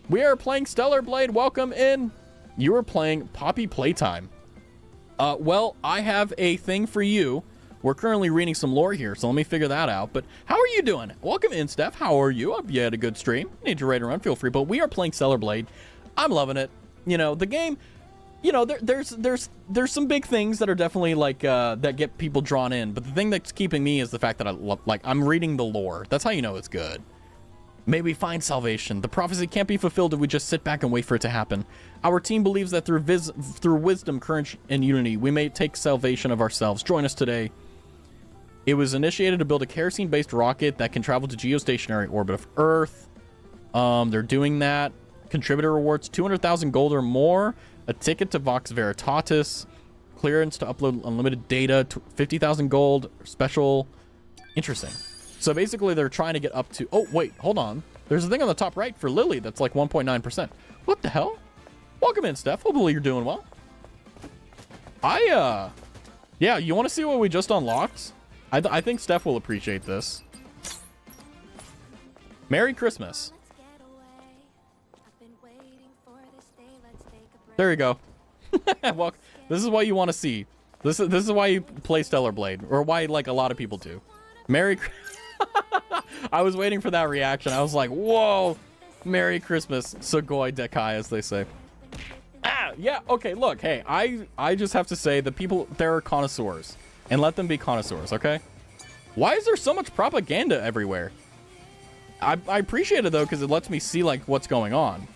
We are playing Stellar Blade. Welcome in. You are playing Poppy Playtime. Well, I have a thing for you. We're currently reading some lore here, so let me figure that out. But how are you doing? Welcome in, Steph. How are you? Hope you had a good stream. Need your raid and run, feel free. But we are playing Stellar Blade. I'm loving it. You know, the game, you know, there's some big things that are definitely like that get people drawn in. But the thing that's keeping me is the fact that I'm reading the lore. That's how you know it's good. May we find salvation. The prophecy can't be fulfilled if we just sit back and wait for it to happen. Our team believes that through wisdom, courage, and unity, we may take salvation of ourselves. Join us today. It was initiated to build a kerosene-based rocket that can travel to geostationary orbit of Earth. They're doing that. Contributor rewards 200,000 gold or more. A ticket to Vox Veritatis. Clearance to upload unlimited data. 50,000 gold. Special. Interesting. So basically, they're trying to get up to... Oh, wait. Hold on. There's a thing on the top right for Lily that's like 1.9%. What the hell? Welcome in, Steph. Hopefully you're doing well. Yeah, you want to see what we just unlocked? I think Steph will appreciate this. Merry Christmas. There you go. Well, this is what you want to see. This is why you play Stellar Blade, or why like a lot of people do. Merry I was waiting for that reaction. I was like, whoa, Merry Christmas, Sugoi Dekai, as they say. Yeah, okay, look, hey, I just have to say the people, they're connoisseurs. And let them be connoisseurs, okay? Why is there so much propaganda everywhere? I appreciate it, though, because it lets me see, like, what's going on.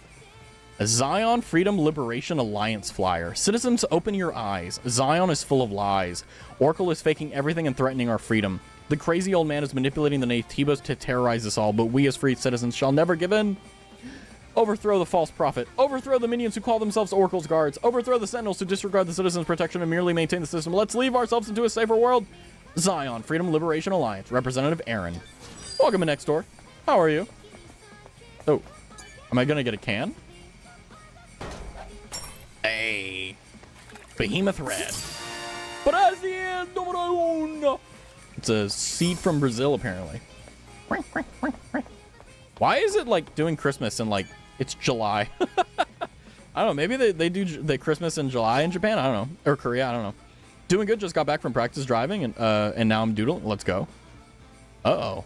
A Zion Freedom Liberation Alliance flyer. Citizens, open your eyes. Zion is full of lies. Oracle is faking everything and threatening our freedom. The crazy old man is manipulating the Nativos to terrorize us all, but we as free citizens shall never give in. Overthrow the false prophet. Overthrow the minions who call themselves Oracle's guards. Overthrow the sentinels who disregard the citizens' protection and merely maintain the system. Let's leave ourselves into a safer world. Zion Freedom Liberation Alliance. Representative Aaron. Welcome to Next Door. How are you? Oh, am I gonna get a can? Hey. Behemoth Red. Brasil numero uno. It's a seed from Brazil, apparently. Why is it like doing Christmas and like it's July? I don't know. Maybe they do the Christmas in July in Japan. I don't know. Or Korea. I don't know. Doing good. Just got back from practice driving and now I'm doodling. Let's go. Uh-oh.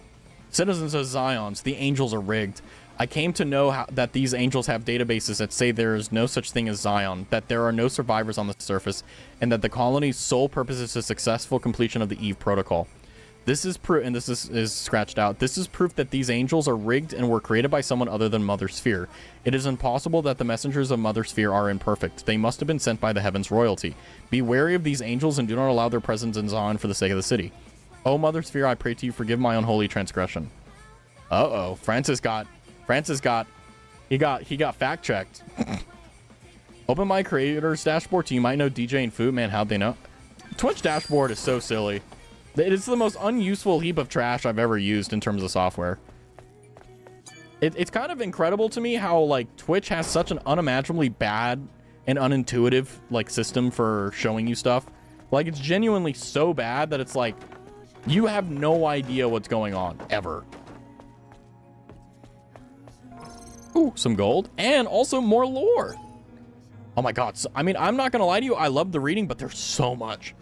Citizens of Zions. The angels are rigged. I came to know that these angels have databases that say there is no such thing as Zion, that there are no survivors on the surface, and that the colony's sole purpose is the successful completion of the Eve Protocol. This is proof, and this is scratched out. This is proof that these angels are rigged and were created by someone other than Mother Sphere. It is impossible that the messengers of Mother Sphere are imperfect. They must have been sent by the heavens royalty. Be wary of these angels and do not allow their presence in Zion for the sake of the city. Oh, Mother Sphere, I pray to you, forgive my unholy transgression. Uh-oh. Francis got fact checked. Open my creator's dashboard so you might know DJ and Food. Man, how'd they know? Twitch dashboard is so silly. It is the most unuseful heap of trash I've ever used in terms of software. It's kind of incredible to me how like Twitch has such an unimaginably bad and unintuitive like system for showing you stuff. Like it's genuinely so bad that it's like you have no idea what's going on ever. Ooh, some gold and also more lore. Oh my god. So, I mean, I'm not gonna lie to you, I love the reading, but there's so much.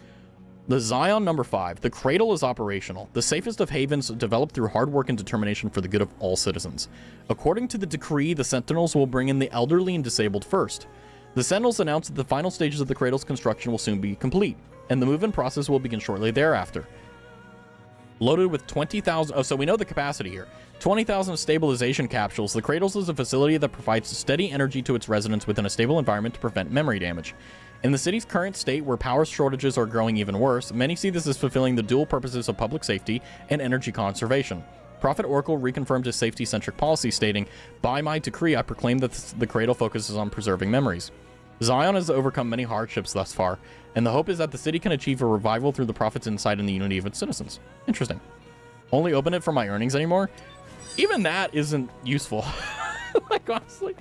The Zion number 5. The cradle is operational. The safest of havens developed through hard work and determination for the good of all citizens. According to the decree, the Sentinels will bring in the elderly and disabled first. The Sentinels announced that the final stages of the cradle's construction will soon be complete, and the move-in process will begin shortly thereafter. Loaded with 20,000... Oh, so we know the capacity here. 20,000 stabilization capsules. The cradle is a facility that provides steady energy to its residents within a stable environment to prevent memory damage. In the city's current state, where power shortages are growing even worse, many see this as fulfilling the dual purposes of public safety and energy conservation. Prophet Oracle reconfirmed his safety-centric policy, stating, "By my decree, I proclaim that the cradle focuses on preserving memories." Zion has overcome many hardships thus far, and the hope is that the city can achieve a revival through the Prophet's insight and the unity of its citizens. Interesting. Only open it for my earnings anymore? Even that isn't useful. Like, honestly.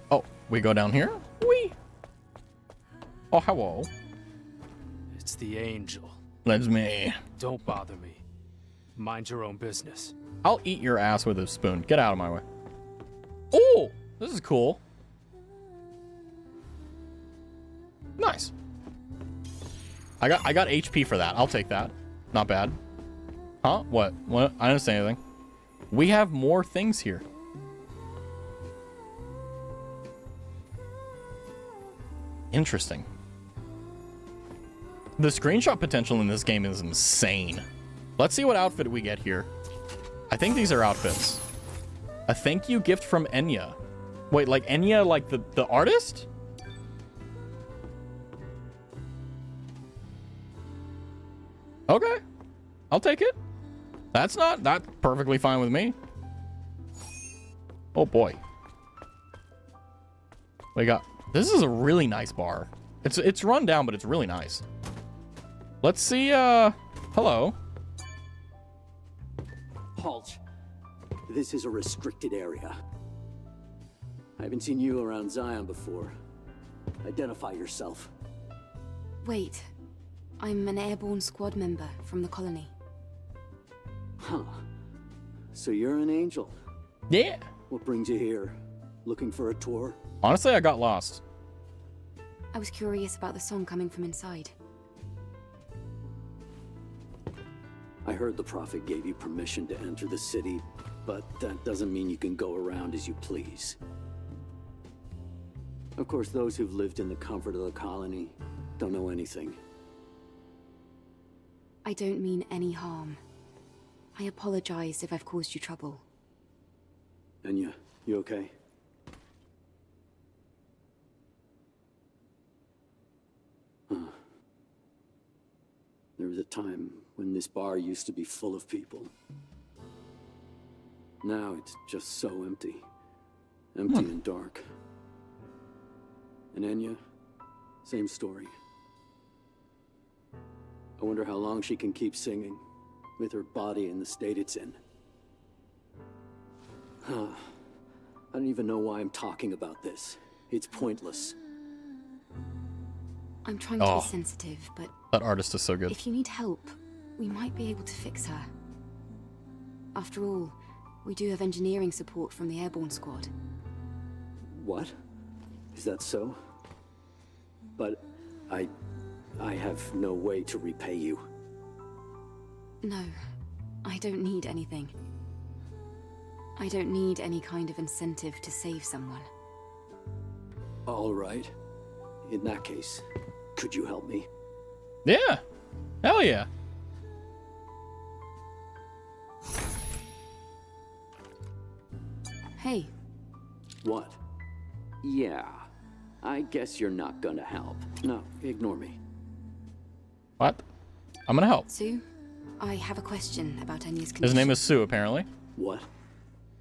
Oh, we go down here? Wee. Oh, hello. It's the angel. That's me. Don't bother me. Mind your own business. I'll eat your ass with a spoon. Get out of my way. Oh, this is cool. Nice. I got HP for that. I'll take that. Not bad. Huh? What? What? I didn't say anything. We have more things here. Interesting. The screenshot potential in this game is insane. Let's see what outfit we get here. I think these are outfits. A thank you gift from Enya. Wait, like Enya, like the artist? Okay. I'll take it. That's perfectly fine with me. Oh boy. We got, this is a really nice bar. It's run down, but it's really nice. Let's see, hello. Halt. This is a restricted area. I haven't seen you around Zion before. Identify yourself. Wait. I'm an airborne squad member from the colony. Huh. So you're an angel? Yeah. What brings you here? Looking for a tour? Honestly, I got lost. I was curious about the song coming from inside. I heard the Prophet gave you permission to enter the city, but that doesn't mean you can go around as you please. Of course, those who've lived in the comfort of the colony don't know anything. I don't mean any harm. I apologize if I've caused you trouble. Enya, you okay? Huh. There was a time when this bar used to be full of people. Now it's just so empty. Empty and dark. And Enya, same story. I wonder how long she can keep singing, with her body in the state it's in. I don't even know why I'm talking about this. It's pointless. I'm trying to be sensitive, but... That artist is so good. If you need help, we might be able to fix her. After all, we do have engineering support from the airborne squad. What? Is that so? But I have no way to repay you. No, I don't need anything. I don't need any kind of incentive to save someone. All right. In that case, could you help me? Yeah. Hell yeah. Hey. What? Yeah. I guess you're not gonna help. No, ignore me. What? I'm gonna help. Sue, I have a question about Enya's condition. His name is Sue, apparently. What?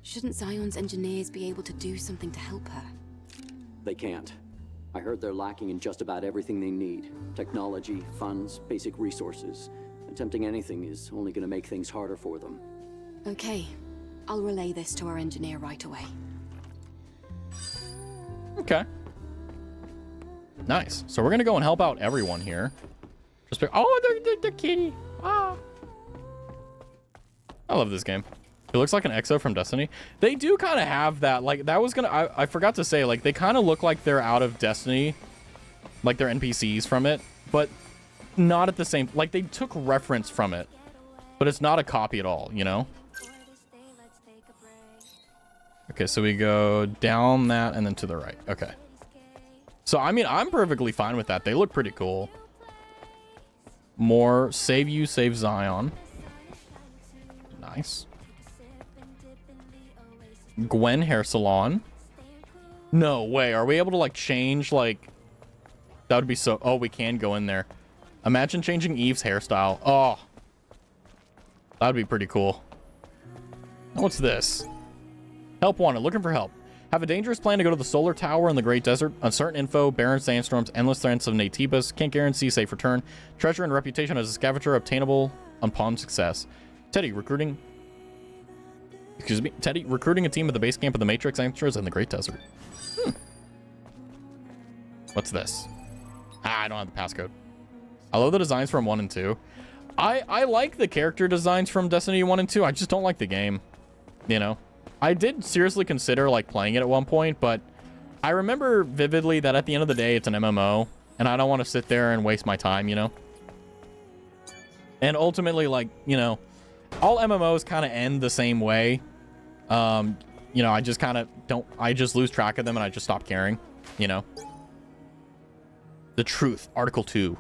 Shouldn't Zion's engineers be able to do something to help her? They can't. I heard they're lacking in just about everything they need. Technology, funds, basic resources. Attempting anything is only gonna make things harder for them. Okay. I'll relay this to our engineer right away. Okay. Nice. So we're gonna go and help out everyone here. Just the kitty. Ah. I love this game. It looks like an EXO from Destiny. They do kind of have that, like, that was gonna, I forgot to say, like, they kind of look like they're out of Destiny. Like, they're NPCs from it. But not at the same, like, they took reference from it. But it's not a copy at all, you know? Okay, so we go down that and then to the right. Okay. So, I mean, I'm perfectly fine with that. They look pretty cool. More save you, save Zion. Nice. Gwen hair salon. No way. Are we able to, like, change, like... That would be so... Oh, we can go in there. Imagine changing Eve's hairstyle. Oh. That would be pretty cool. What's this? Help wanted. Looking for help. Have a dangerous plan to go to the solar tower in the Great Desert. Uncertain info, barren sandstorms, endless threats of Natibus. Can't guarantee safe return. Treasure and reputation as a scavenger obtainable upon success. Teddy, recruiting... Excuse me. Teddy, recruiting a team at the base camp of the Matrix Extras in the Great Desert. What's this? Ah, I don't have the passcode. I love the designs from 1 and 2. I like the character designs from Destiny 1 and 2. I just don't like the game. You know? I did seriously consider, like, playing it at one point, but I remember vividly that at the end of the day, it's an MMO, and I don't want to sit there and waste my time, you know? And ultimately, like, you know, all MMOs kind of end the same way. You know, I just kind of don't, I just lose track of them and I just stop caring, you know? The Truth, Article 2.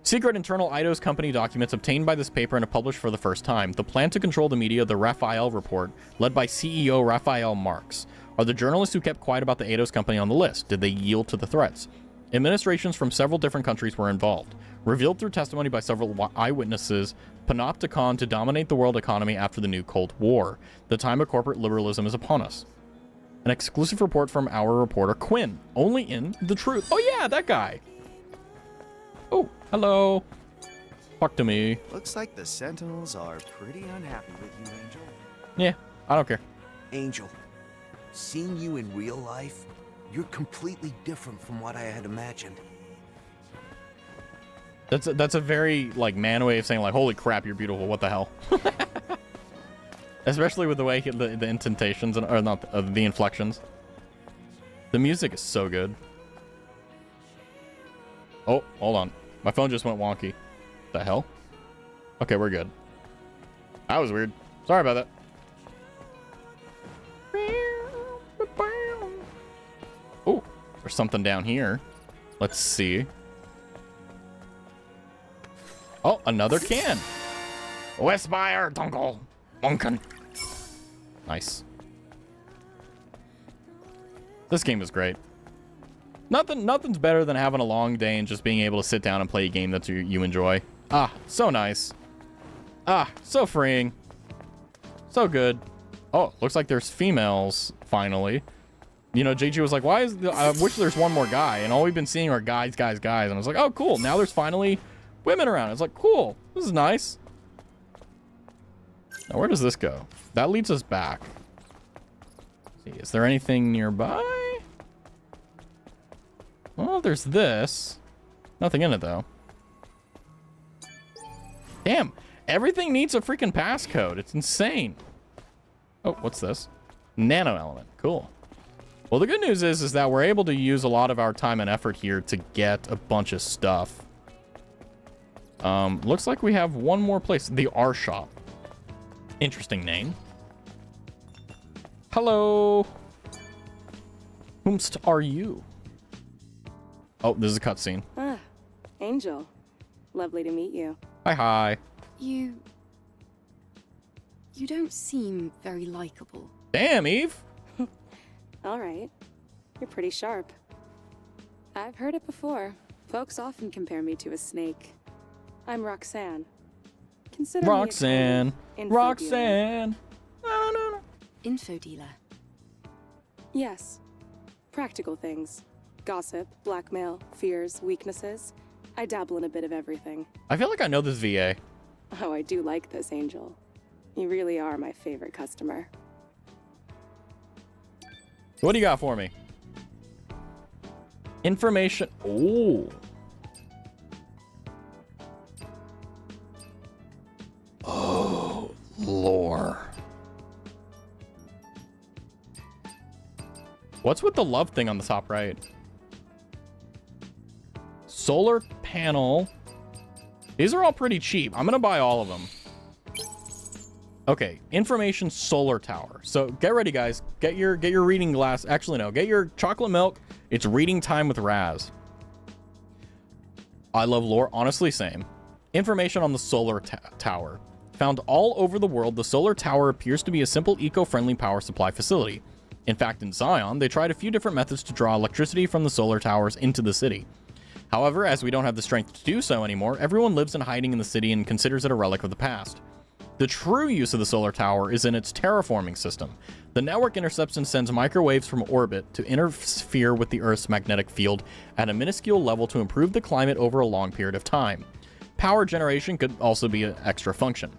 Secret internal Eidos company documents obtained by this paper and published for the first time. The plan to control the media, the Raphael report, led by CEO Raphael Marx. Are the journalists who kept quiet about the Eidos company on the list? Did they yield to the threats? Administrations from several different countries were involved. Revealed through testimony by several eyewitnesses, panopticon to dominate the world economy after the new Cold War. The time of corporate liberalism is upon us. An exclusive report from our reporter Quinn, only in The Truth. Oh yeah, that guy. Oh, hello. Talk to me. Looks like the Sentinels are pretty unhappy with you, Angel. Yeah, I don't care. Angel, seeing you in real life, you're completely different from what I had imagined. That's a very, like, man way of saying, like, holy crap, you're beautiful. What the hell? Especially with the way the indentations and or not the inflections. The music is so good. Oh, hold on. My phone just went wonky. The hell? Okay, we're good. That was weird. Sorry about that. Oh, there's something down here. Let's see. Oh, another can. Westmeyer, Dunkel, Bunken. Nice. This game is great. Nothing's better than having a long day and just being able to sit down and play a game that you enjoy. Ah, so nice. Ah, so freeing. So good. Oh, looks like there's females, finally. You know, JG was like, why is I wish there's one more guy. And all we've been seeing are guys. And I was like, oh, cool. Now there's finally women around. It's like, cool. This is nice. Now, where does this go? That leads us back. Let's see, is there anything nearby? Well, there's this. Nothing in it, though. Damn. Everything needs a freaking passcode. It's insane. Oh, what's this? Nano element. Cool. Well, the good news is that we're able to use a lot of our time and effort here to get a bunch of stuff. Looks like we have one more place. The R shop. Interesting name. Hello. Whomst are you? Oh, this is a cutscene. Ah, Angel. Lovely to meet you. Hi. You don't seem very likable. Damn, Eve. All right. You're pretty sharp. I've heard it before. Folks often compare me to a snake. I'm Roxanne. Consider Roxanne. me a kind of Roxanne. No. Info dealer. Yes. Practical things. Gossip, blackmail, fears, weaknesses. I dabble in a bit of everything. I feel like I know this VA. Oh, I do like this, Angel. You really are my favorite customer. What do you got for me? Information. Oh. Oh, lore. What's with the love thing on the top right? Solar panel. These are all pretty cheap. I'm gonna buy all of them. Okay, information solar tower. So get ready, guys. Get your reading glass. Actually, no. Get your chocolate milk. It's reading time with Raz. I love lore. Honestly, same. Information on the solar tower. Found all over the world, the solar tower appears to be a simple eco-friendly power supply facility. In fact, in Zion, they tried a few different methods to draw electricity from the solar towers into the city. However, as we don't have the strength to do so anymore, everyone lives in hiding in the city and considers it a relic of the past. The true use of the solar tower is in its terraforming system. The network intercepts and sends microwaves from orbit to interfere with the Earth's magnetic field at a minuscule level to improve the climate over a long period of time. Power generation could also be an extra function.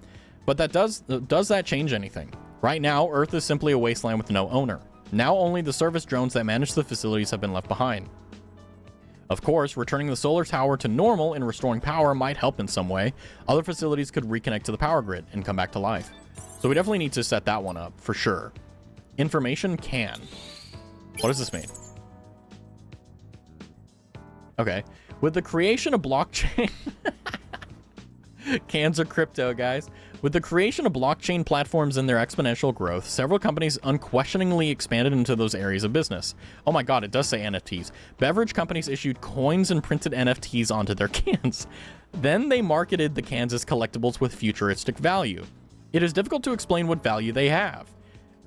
But does that change anything? Right now, Earth is simply a wasteland with no owner. Now only the service drones that manage the facilities have been left behind. Of course, returning the solar tower to normal and restoring power might help in some way. Other facilities could reconnect to the power grid and come back to life. So we definitely need to set that one up, for sure. Information can. What does this mean? Okay. With the creation of blockchain... Cans are crypto, guys. With the creation of blockchain platforms and their exponential growth, several companies unquestioningly expanded into those areas of business. Oh my god, it does say NFTs. Beverage companies issued coins and printed NFTs onto their cans. Then they marketed the cans as collectibles with futuristic value. It is difficult to explain what value they have.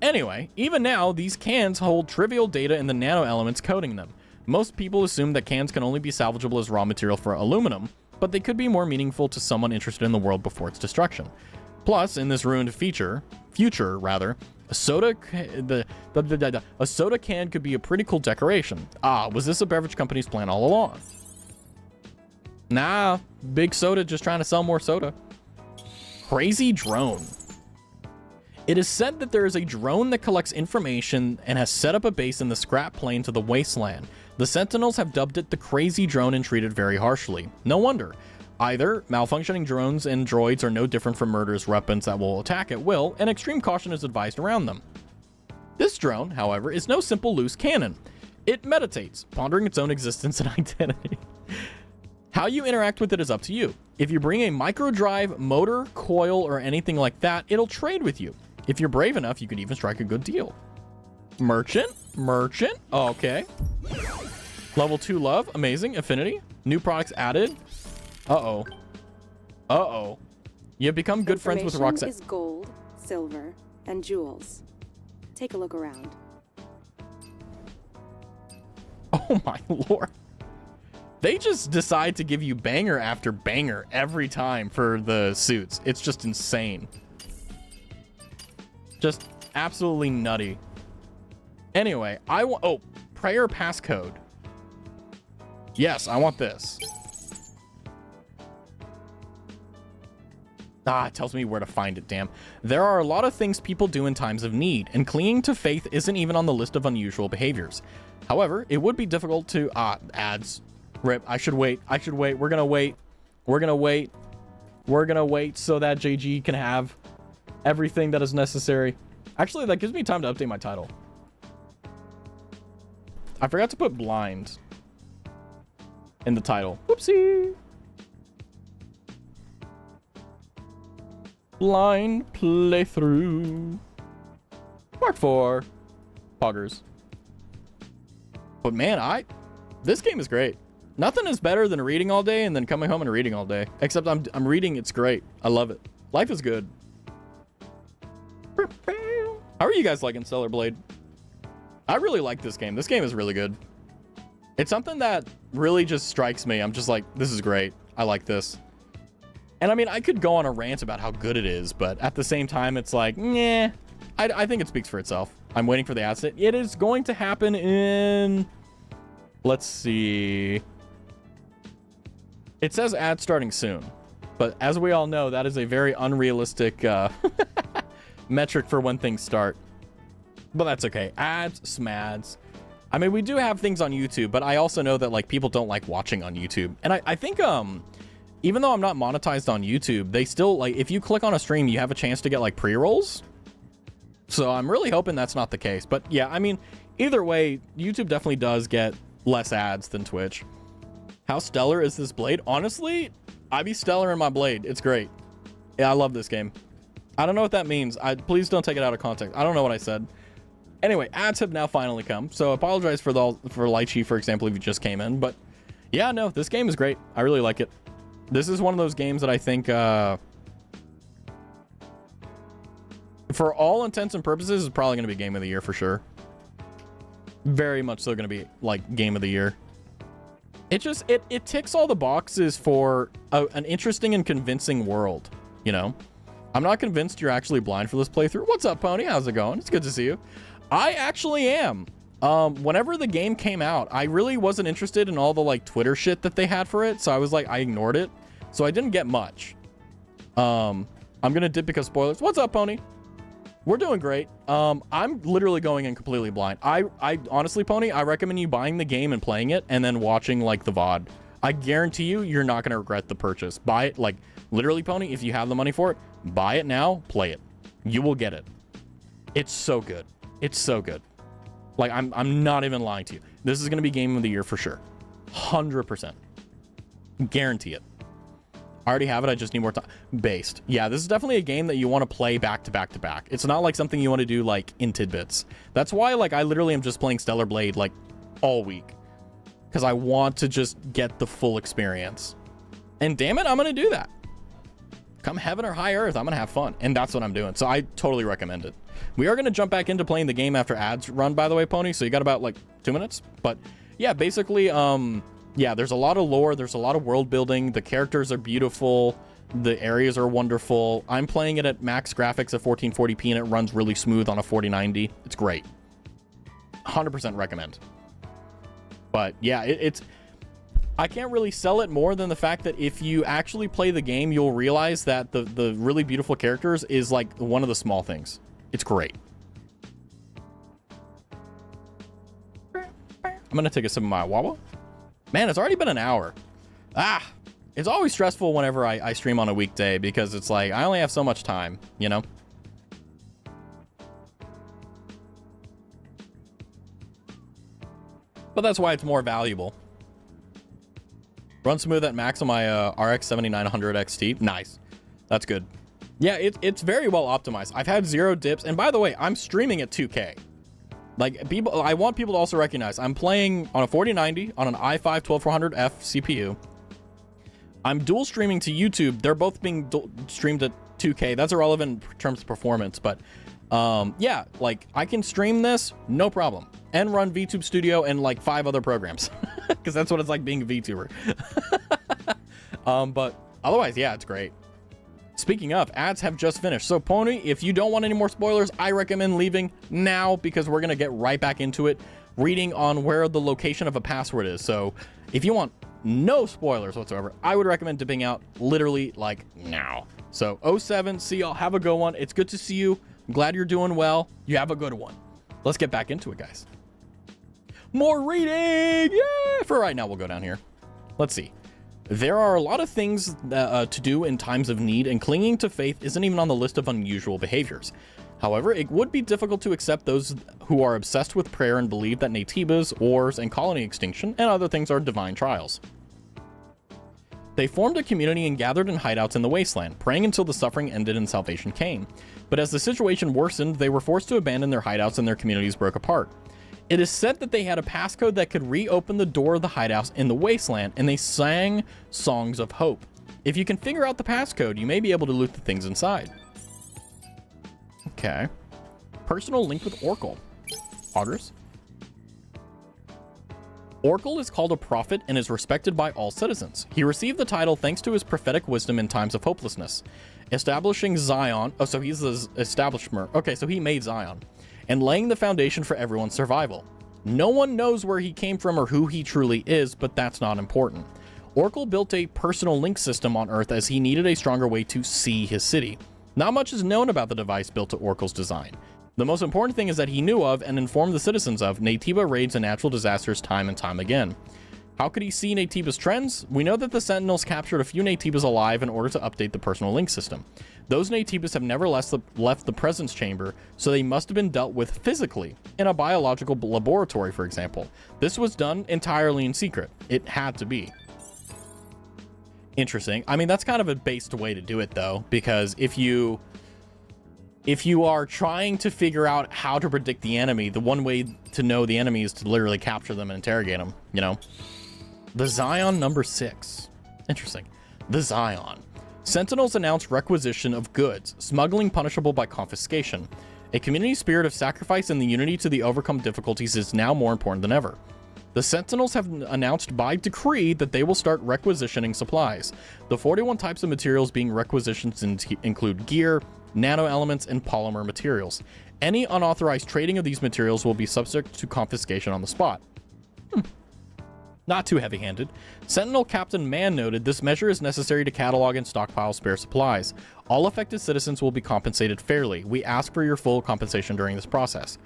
Anyway, even now, these cans hold trivial data in the nano elements coating them. Most people assume that cans can only be salvageable as raw material for aluminum, but they could be more meaningful to someone interested in the world before its destruction. Plus, in this ruined future, a soda can could be a pretty cool decoration. Ah, was this a beverage company's plan all along? Nah, Big Soda just trying to sell more soda. Crazy drone. It is said that there is a drone that collects information and has set up a base in the scrap plain to the wasteland. The Sentinels have dubbed it the Crazy Drone and treated it very harshly. No wonder. Either malfunctioning drones and droids are no different from murderous weapons that will attack at will, and extreme caution is advised around them. This drone, however, is no simple loose cannon. It meditates, pondering its own existence and identity. How you interact with it is up to you. If you bring a microdrive, motor, coil, or anything like that, it'll trade with you. If you're brave enough, you could even strike a good deal. Merchant? Okay. Level 2 love, amazing. Affinity, new products added. Uh-oh. You've become good friends with Roxanne. Is gold, silver, and jewels. Take a look around. Oh my lord. They just decide to give you banger after banger every time for the suits. It's just insane. Just absolutely nutty. Anyway, I want... Oh, prayer passcode. Yes, I want this. Ah, it tells me where to find it, damn. There are a lot of things people do in times of need, and clinging to faith isn't even on the list of unusual behaviors. However, it would be difficult to... ads. Rip, I should wait. We're gonna wait. We're gonna wait so that JG can have everything that is necessary. Actually, that gives me time to update my title. I forgot to put blind in the title. Whoopsie. Blind playthrough. Mark 4. Poggers. But man, this game is great. Nothing is better than reading all day and then coming home and reading all day. Except I'm reading, it's great. I love it. Life is good. How are you guys liking Stellar Blade? I really like this game. This game is really good. It's something that really just strikes me. I'm just like, this is great. I like this. And I mean, I could go on a rant about how good it is, but at the same time, it's like, nah. I think it speaks for itself. I'm waiting for the ad set. It is going to happen in... Let's see. It says ad starting soon. But as we all know, that is a very unrealistic metric for when things start. But that's okay. Ads, smads. I mean, we do have things on YouTube, but I also know that like people don't like watching on YouTube. And I think even though I'm not monetized on YouTube, they still like if you click on a stream, you have a chance to get like pre-rolls. So I'm really hoping that's not the case. But yeah, I mean, either way, YouTube definitely does get less ads than Twitch. How stellar is this blade? Honestly, I be stellar in my blade. It's great. Yeah, I love this game. I don't know what that means. Please don't take it out of context. I don't know what I said. Anyway, ads have now finally come. So I apologize for Lychee, for example, if you just came in. But yeah, no, this game is great. I really like it. This is one of those games that I think, for all intents and purposes, is probably going to be game of the year for sure. Very much so going to be like game of the year. It ticks all the boxes for an interesting and convincing world, you know? I'm not convinced you're actually blind for this playthrough. What's up, Pony? How's it going? It's good to see you. I actually am. Whenever the game came out, I really wasn't interested in all the like Twitter shit that they had for it. So I was like, I ignored it. So I didn't get much. I'm going to dip because spoilers. What's up, Pony? We're doing great. I'm literally going in completely blind. I honestly, Pony, I recommend you buying the game and playing it and then watching like the VOD. I guarantee you're not going to regret the purchase. Buy it, like literally, Pony, if you have the money for it, buy it now, play it. You will get it. It's so good. It's so good. Like, I'm not even lying to you. This is going to be game of the year for sure. 100%. Guarantee it. I already have it. I just need more time. Based. Yeah, this is definitely a game that you want to play back to back to back. It's not like something you want to do like in tidbits. That's why like I literally am just playing Stellar Blade like all week. Because I want to just get the full experience. And damn it, I'm going to do that. Come heaven or high earth, I'm going to have fun. And that's what I'm doing. So I totally recommend it. We are going to jump back into playing the game after ads run, by the way, Pony. So you got about like 2 minutes. But yeah, basically, yeah, there's a lot of lore. There's a lot of world building. The characters are beautiful. The areas are wonderful. I'm playing it at max graphics at 1440p and it runs really smooth on a 4090. It's great. 100% recommend. But yeah, it's... I can't really sell it more than the fact that if you actually play the game, you'll realize that the really beautiful characters is like one of the small things. It's great. I'm going to take a sip of my Wawa. Man, it's already been an hour. It's always stressful whenever I stream on a weekday because it's like, I only have so much time, you know? But that's why it's more valuable. Run smooth at max on my RX 7900 XT. Nice. That's good. Yeah, it's very well optimized. I've had 0 dips. And by the way, I'm streaming at 2K. Like, people, I want people to also recognize I'm playing on a 4090 on an i5-12400F CPU. I'm dual streaming to YouTube. They're both being streamed at 2K. That's irrelevant in terms of performance. But yeah, like I can stream this, no problem. And run VTube Studio and like 5 other programs. Because that's what it's like being a VTuber. But otherwise, yeah, it's great. Speaking of, ads have just finished. So Pony, if you don't want any more spoilers, I recommend leaving now because we're going to get right back into it, reading on where the location of a password is. So if you want no spoilers whatsoever, I would recommend dipping out literally like now. So 07, see y'all, have a good one. It's good to see you. I'm glad you're doing well. You have a good one. Let's get back into it, guys. More reading! Yeah! For right now, we'll go down here. Let's see. There are a lot of things to do in times of need, and clinging to faith isn't even on the list of unusual behaviors. However, it would be difficult to accept those who are obsessed with prayer and believe that Naytibas, wars, and colony extinction, and other things are divine trials. They formed a community and gathered in hideouts in the wasteland, praying until the suffering ended and salvation came. But as the situation worsened, they were forced to abandon their hideouts and their communities broke apart. It is said that they had a passcode that could reopen the door of the hideouts in the wasteland, and they sang songs of hope. If you can figure out the passcode, you may be able to loot the things inside. Okay. Personal link with Oracle. Augurs. Oracle is called a prophet and is respected by all citizens. He received the title thanks to his prophetic wisdom in times of hopelessness. Establishing Zion. Oh, so he's the establishmer. Okay, so he made Zion. And laying the foundation for everyone's survival. No one knows where he came from or who he truly is, but that's not important. Oracle built a personal link system on Earth as he needed a stronger way to see his city. Not much is known about the device built to Oracle's design. The most important thing is that he knew of and informed the citizens of Naytiba raids and natural disasters time and time again. How could he see Naytiba's trends? We know that the Sentinels captured a few Naytibas alive in order to update the personal link system. Those Naytibas have never left the presence chamber, so they must have been dealt with physically, in a biological laboratory, for example. This was done entirely in secret. It had to be. Interesting. I mean, that's kind of a based way to do it, though, because if you are trying to figure out how to predict the enemy, the one way to know the enemy is to literally capture them and interrogate them, you know? The Zion number 6. Interesting. The Zion. Sentinels announced requisition of goods, smuggling punishable by confiscation. A community spirit of sacrifice and the unity to the overcome difficulties is now more important than ever. The Sentinels have announced by decree that they will start requisitioning supplies. The 41 types of materials being requisitioned include gear, nano elements, and polymer materials. Any unauthorized trading of these materials will be subject to confiscation on the spot. Not too heavy-handed. Sentinel Captain Mann noted this measure is necessary to catalog and stockpile spare supplies. All affected citizens will be compensated fairly. We ask for your full compensation during this process.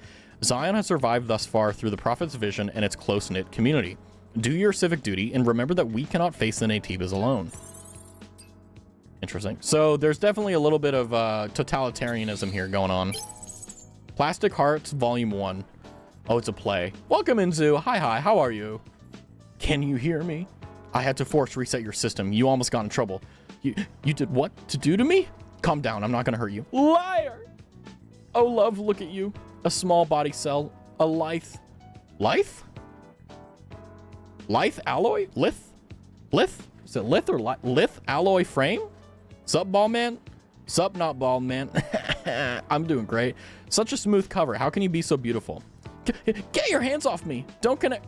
Zion has survived thus far through the Prophet's vision and its close-knit community. Do your civic duty and remember that we cannot face the Naytibas alone. Interesting. So there's definitely a little bit of totalitarianism here going on. Plastic Hearts Volume 1. Oh, it's a play. Welcome, Inzu. Hi, how are you? Can you hear me? I had to force reset your system. You almost got in trouble. You did what to do to me? Calm down. I'm not going to hurt you. Liar! Oh, love, look at you. A small body cell. A lithe. Lithe? Lithe alloy? Lithe? Lithe? Is it lithe or lithe alloy frame? Sup, ball man? Sup, not bald man? I'm doing great. Such a smooth cover. How can you be so beautiful? Get your hands off me. Don't connect.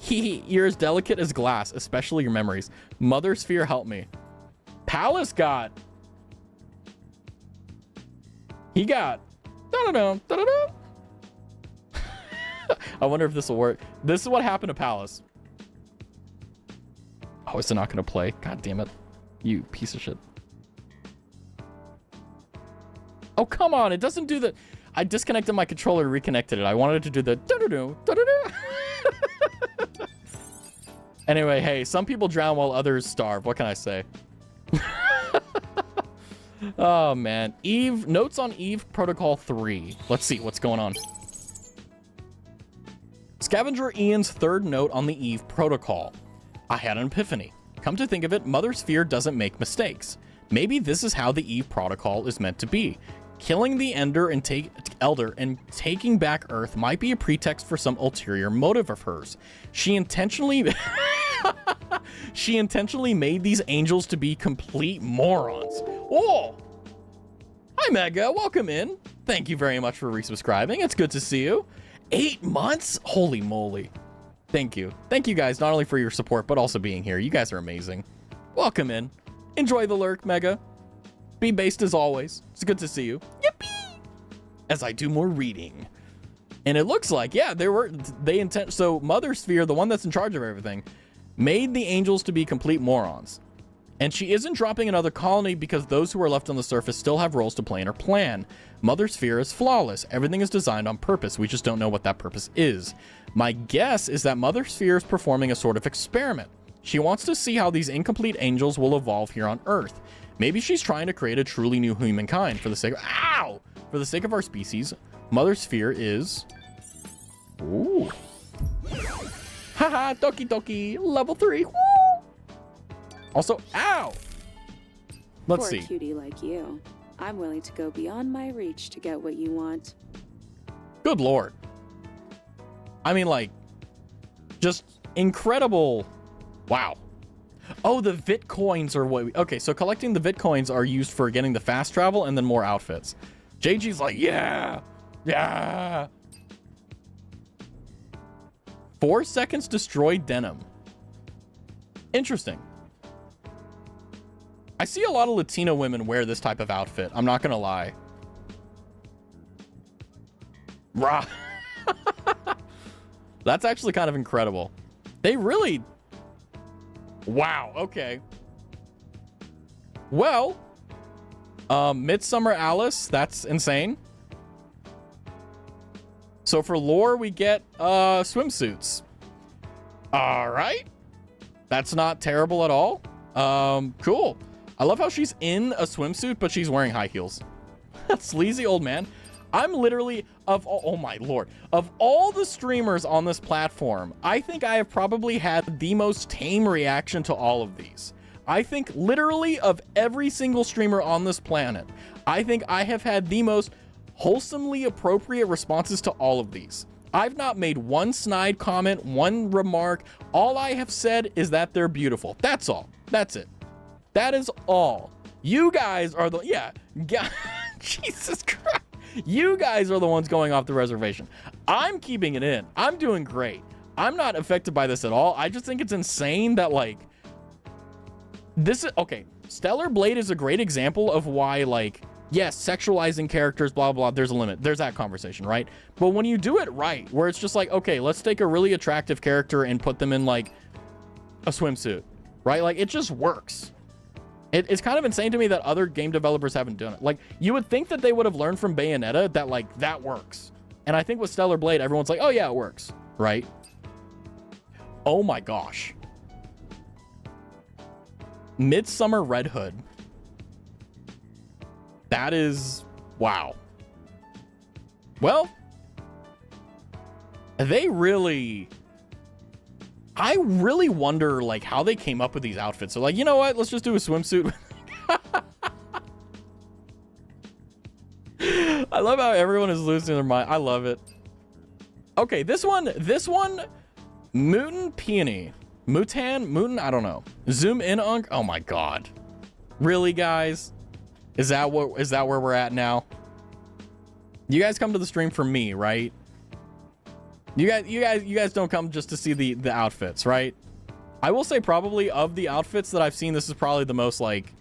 Hihi, you're as delicate as glass, especially your memories. Mother Sphere, help me. Palace got. He got. Da-da-da, da-da-da. I wonder if this will work. This is what happened to Palace. Oh, is it not going to play? God damn it. You piece of shit. Oh, come on. It doesn't do the... I disconnected my controller and reconnected it. I wanted it to do the... Da-da-da, da-da-da. Anyway, hey, some people drown while others starve. What can I say? Oh, man. Eve... Notes on Eve Protocol 3. Let's see what's going on. Scavenger Ian's third note on the Eve Protocol. I had an epiphany. Come to think of it, Mother Sphere doesn't make mistakes. Maybe this is how the Eve Protocol is meant to be. Killing the Elder and taking back Earth might be a pretext for some ulterior motive of hers. She intentionally made these angels to be complete morons. Oh! Hi, Mega. Welcome in. Thank you very much for resubscribing. It's good to see you. 8 months? Holy moly. Thank you. Thank you guys, not only for your support, but also being here. You guys are amazing. Welcome in. Enjoy the lurk, Mega. Be based as always. It's good to see you. Yippee! As I do more reading. And it looks like, yeah, so Mother Sphere, the one that's in charge of everything, made the angels to be complete morons. And she isn't dropping another colony because those who are left on the surface still have roles to play in her plan. Mother Sphere is flawless. Everything is designed on purpose. We just don't know what that purpose is. My guess is that Mother Sphere is performing a sort of experiment. She wants to see how these incomplete angels will evolve here on Earth. Maybe she's trying to create a truly new humankind for the sake of... Ow! For the sake of our species. Mother Sphere is... Ooh. Haha, Doki Doki, level 3. Woo! Also, ow! Let's see. Poor cutie like you. I'm willing to go beyond my reach to get what you want. Good lord. I mean, like, just incredible. Wow. Oh, the Vitcoins are what we... Okay, so collecting the Vitcoins are used for getting the fast travel and then more outfits. JG's like, yeah! Yeah! 4 seconds destroyed denim. Interesting. I see a lot of Latino women wear this type of outfit. I'm not gonna lie. Rah. That's actually kind of incredible. They really... Wow, okay. Well, Midsummer Alice, that's insane. So for lore, we get swimsuits. All right. That's not terrible at all. Cool. I love how she's in a swimsuit, but she's wearing high heels. Sleazy old man. I'm literally, oh my lord, of all the streamers on this platform, I think I have probably had the most tame reaction to all of these. I think literally of every single streamer on this planet, I think I have had the most wholesomely appropriate responses to all of these. I've not made one snide comment, one remark. All I have said is that they're beautiful. That's all. That's it. That is all. You guys are the, yeah, Jesus Christ. You guys are the ones going off the reservation. I'm keeping it in. I'm doing great. I'm not affected by this at all. I just think it's insane that, like, this is, okay, Stellar Blade is a great example of why, like, yes, sexualizing characters, blah, blah, there's a limit. There's that conversation, right? But when you do it right, where it's just like, okay, let's take a really attractive character and put them in, like, a swimsuit, right? Like, it just works. It's kind of insane to me that other game developers haven't done it. Like, you would think that they would have learned from Bayonetta that, like, that works. And I think with Stellar Blade, everyone's like, oh yeah, it works, right? Oh my gosh. Midsummer Red Hood. That is, wow. Well, they really... I really wonder, like, how they came up with these outfits. So, like, you know what? Let's just do a swimsuit. I love how everyone is losing their mind. I love it. Okay, this one, Mutant Peony. Mutant, I don't know. Zoom in on, oh my God. Really, guys? Is that where we're at now? You guys come to the stream for me, right? You guys don't come just to see the outfits, right? I will say probably of the outfits that I've seen, this is probably the most, like,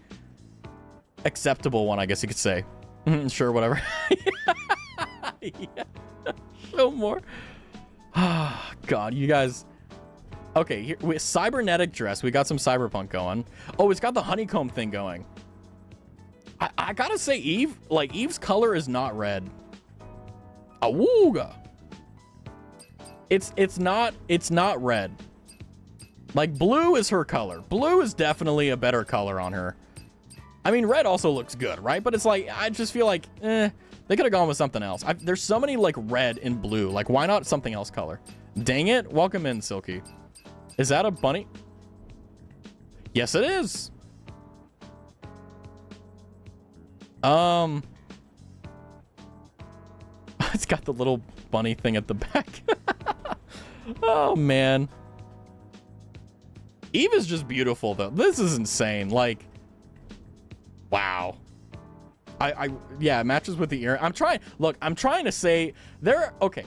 acceptable one, I guess you could say. Sure, whatever. Yeah. Show more. Ah, God, you guys. Okay, here with cybernetic dress, we got some cyberpunk going. Oh, it's got the honeycomb thing going. I gotta say, Eve's color is not red. Awooga. It's not red. Like, blue is her color. Blue is definitely a better color on her. I mean, red also looks good, right? But it's like, I just feel like, they could have gone with something else. There's so many, like, red and blue. Like, why not something else color? Dang it. Welcome in, Silky. Is that a bunny? Yes, it is. It's got the little bunny thing at the back. Oh, man. Eve is just beautiful, though. This is insane. Like, wow. Yeah, it matches with the ear. I'm trying to say okay.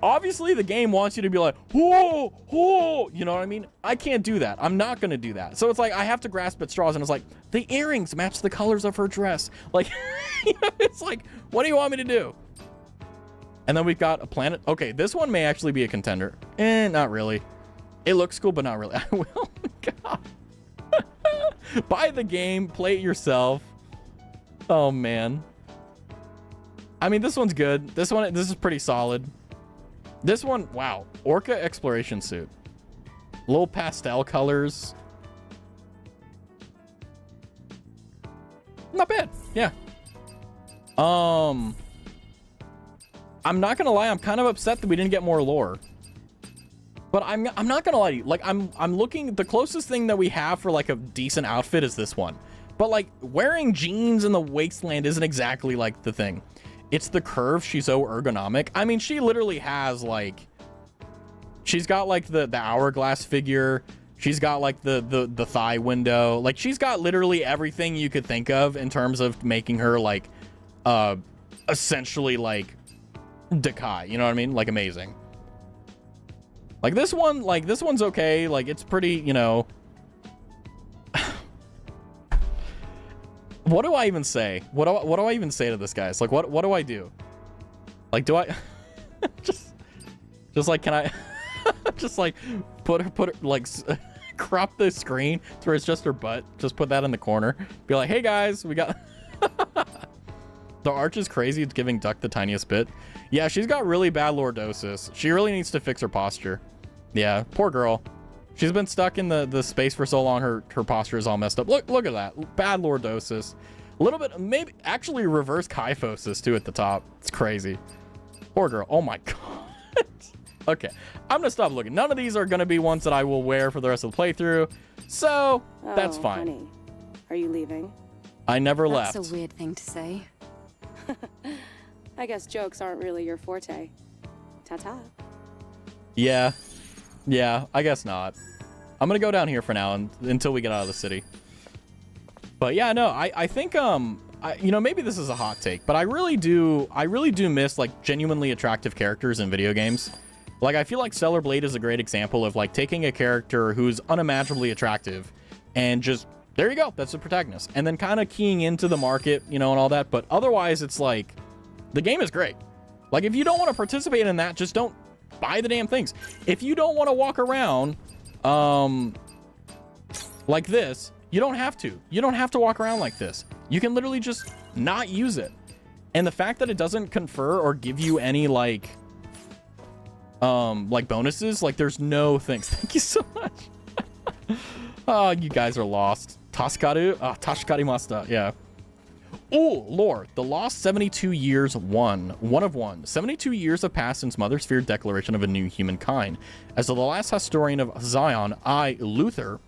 Obviously, the game wants you to be like, whoa, whoa, you know what I mean? I can't do that. I'm not going to do that. So it's like, I have to grasp at straws, and it's like, the earrings match the colors of her dress. Like, it's like, what do you want me to do? And then we've got a planet. Okay, this one may actually be a contender. Not really. It looks cool, but not really. I will. God. Buy the game, play it yourself. Oh man. I mean, this one's good. This is pretty solid. This one, wow. Orca exploration suit. Little pastel colors. Not bad. Yeah. I'm not gonna lie, I'm kind of upset that we didn't get more lore. But I'm not gonna lie to you. Like, I'm looking, the closest thing that we have for like a decent outfit is this one. But like, wearing jeans in the wasteland isn't exactly like the thing. It's the curve. She's so ergonomic. I mean, she literally has like, she's got like the hourglass figure. She's got like the thigh window. Like, she's got literally everything you could think of in terms of making her like, essentially like Dekai. You know what I mean? Like, amazing. Like this one's okay. Like, it's pretty, you know. What do I even say? What do I even say to this guy? It's like, what do I do? Like, do I just like, can I just like put her like crop the screen to where it's just her butt? Just put that in the corner. Be like, hey guys, we got the arch is crazy. It's giving Duck the tiniest bit. Yeah, she's got really bad lordosis. She really needs to fix her posture. Yeah, poor girl. She's been stuck in the space for so long, her posture is all messed up. Look at that. Bad lordosis. A little bit, maybe actually reverse kyphosis too at the top. It's crazy. Poor girl. Oh my god. Okay, I'm gonna stop looking. None of these are gonna be ones that I will wear for the rest of the playthrough. So that's fine. Honey, are you leaving? I never left. That's a weird thing to say. I guess jokes aren't really your forte. Ta-ta. Yeah, I guess not. I'm gonna go down here for now until we get out of the city. But yeah, no, I think you know, maybe this is a hot take, but I really do miss like genuinely attractive characters in video games. Like, I feel like Stellar Blade is a great example of like taking a character who's unimaginably attractive and just, there you go, that's the protagonist, and then kind of keying into the market, you know, and all that. But otherwise, it's like, the game is great. Like, if you don't want to participate in that, just don't buy the damn things. If you don't want to walk around like this, you don't have to. You don't have to walk around like this. You can literally just not use it. And the fact that it doesn't confer or give you any like bonuses, like, there's no things. Thank you so much. Oh, you guys are lost. Tashikaru? Tashikarimasta. Yeah. Oh, lore. The lost 72 years one of one. 72 years have passed since Mother Sphere declaration of a new humankind. As the last historian of Zion, I, Luther,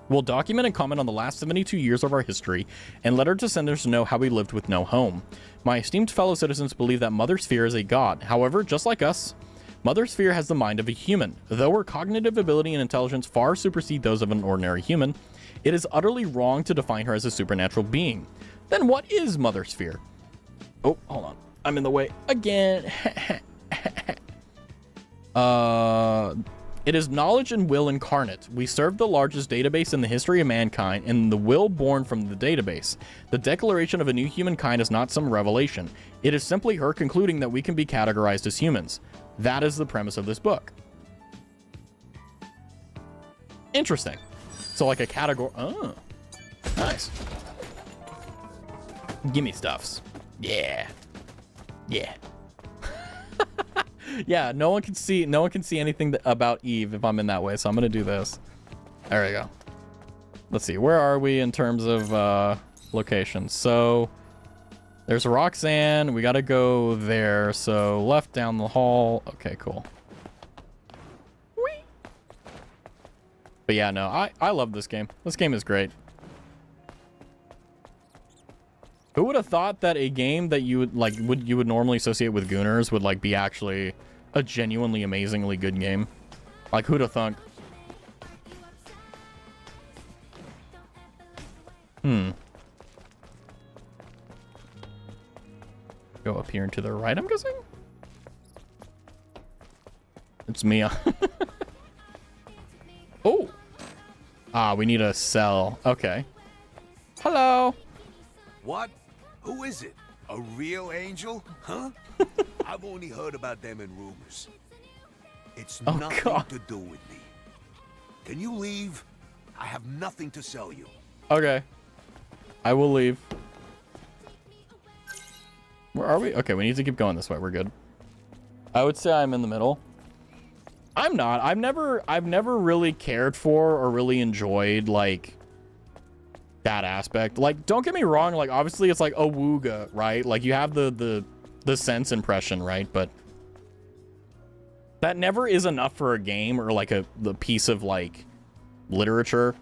will document and comment on the last 72 years of our history and let our descendants know how we lived with no home. My esteemed fellow citizens believe that Mother Sphere is a god. However, just like us, Mother Sphere has the mind of a human. Though her cognitive ability and intelligence far supersede those of an ordinary human, it is utterly wrong to define her as a supernatural being. Then what is Mother Sphere? Oh, hold on. I'm in the way again. It is knowledge and will incarnate. We serve the largest database in the history of mankind, and the will born from the database. The declaration of a new humankind is not some revelation. It is simply her concluding that we can be categorized as humans. That is the premise of this book. Interesting. So like a category. Oh, nice. Gimme stuffs. Yeah. Yeah. Yeah, no one can see anything about Eve if I'm in that way, so I'm gonna do this. There we go. Let's see, where are we in terms of location? So there's Roxanne, we gotta go there, so left down the hall. Okay, cool. Whee! But yeah, no, I love this game. This game is great. Who would have thought that a game that you would normally associate with Gooners would like be actually a genuinely amazingly good game? Like, who'd have thunk? Go up here and to the right, I'm guessing? It's Mia. Oh! Ah, we need a cell. Okay. Hello! What? Who is it? A real angel? Huh? I've only heard about them in rumors. It's nothing to do with me. Can you leave? I have nothing to sell you. Okay. I will leave. Where are we? Okay, we need to keep going this way. We're good. I would say I'm in the middle. I'm not. I've never really cared for or really enjoyed like that aspect. Like, don't get me wrong, like obviously it's like awooga, right? Like you have the sense impression, right? But that never is enough for a game or like the piece of like literature.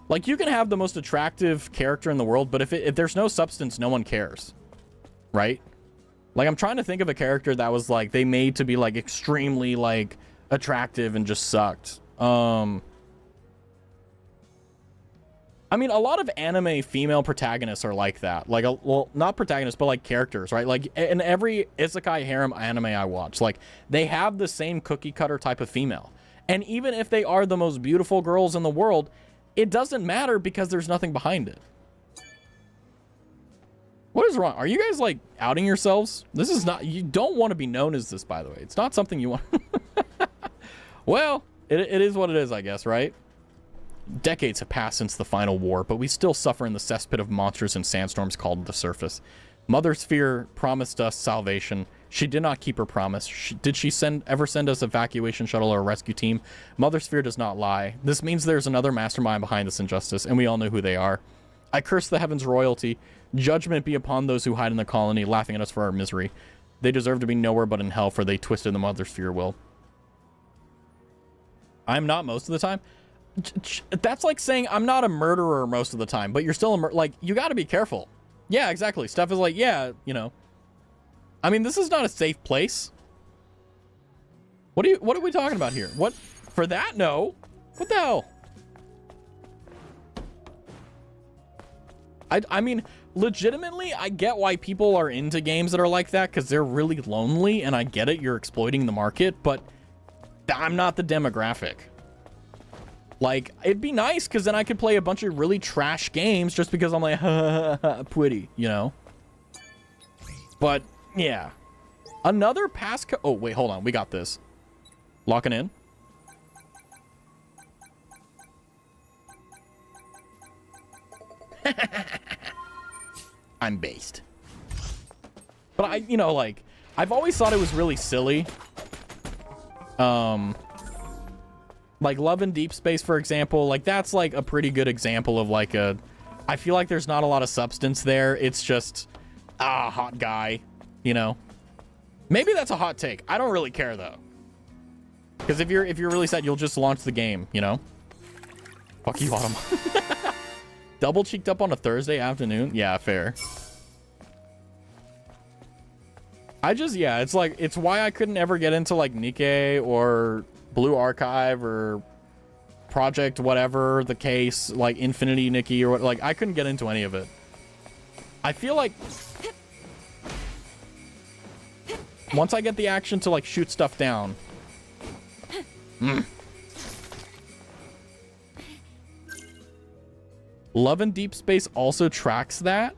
Like you can have the most attractive character in the world, but if there's no substance, no one cares, right? Like I'm trying to think of a character that was like they made to be like extremely like attractive and just sucked. I mean, a lot of anime female protagonists are like that. Like, well, not protagonists, but like characters, right? Like in every isekai harem anime I watch, like they have the same cookie cutter type of female. And even if they are the most beautiful girls in the world, it doesn't matter because there's nothing behind it. What is wrong? Are you guys like outing yourselves? This is not, you don't want to be known as this, by the way. It's not something you want. Well, it is what it is, I guess, right? Decades have passed since the final war, but we still suffer in the cesspit of monsters and sandstorms called the surface. Mother Sphere promised us salvation. She did not keep her promise. Did she ever send us evacuation shuttle or a rescue team? Mother Sphere does not lie. This means there's another mastermind behind this injustice, and we all know who they are. I curse the heavens' royalty. Judgment be upon those who hide in the colony, laughing at us for our misery. They deserve to be nowhere but in hell, for they twisted the Mother Sphere will. I'm not most of the time. That's like saying I'm not a murderer most of the time, but you're still like, you got to be careful. Yeah, exactly. Steph is like, yeah, you know. I mean, this is not a safe place. What are we talking about here? What? For that? No. What the hell? I mean, legitimately, I get why people are into games that are like that, because they're really lonely, and I get it, you're exploiting the market, but I'm not the demographic. Like, it'd be nice, because then I could play a bunch of really trash games just because I'm like, pretty, you know? But, yeah. Another passcode. Oh, wait, hold on. We got this. Locking in. I'm based. But you know, like, I've always thought it was really silly. Like Love in Deep Space, for example, like that's like a pretty good example of like I feel like there's not a lot of substance there. It's just, hot guy, you know? Maybe that's a hot take. I don't really care though. Because if you're really sad, you'll just launch the game, you know? Fuck you, Autumn. Double cheeked up on a Thursday afternoon? Yeah, fair. Yeah, it's like, it's why I couldn't ever get into like Nikkei or Blue Archive or Project whatever the case, like Infinity Nikki or what, like I couldn't get into any of it. I feel like once I get the action to like shoot stuff down. Love in Deep Space also tracks that.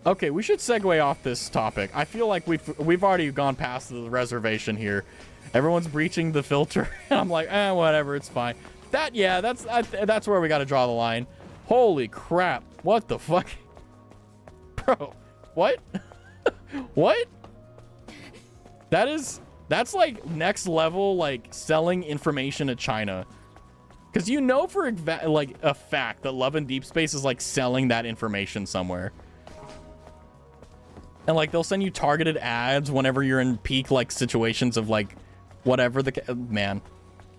Okay, we should segue off this topic. I feel like we've already gone past the reservation here. Everyone's breaching the filter, and I'm like, whatever, it's fine. That's where we got to draw the line. Holy crap! What the fuck, bro? What? What? That's like next level, like selling information to China. Because you know for like a fact that Love in Deep Space is like selling that information somewhere. And like they'll send you targeted ads whenever you're in peak like situations of like whatever the man.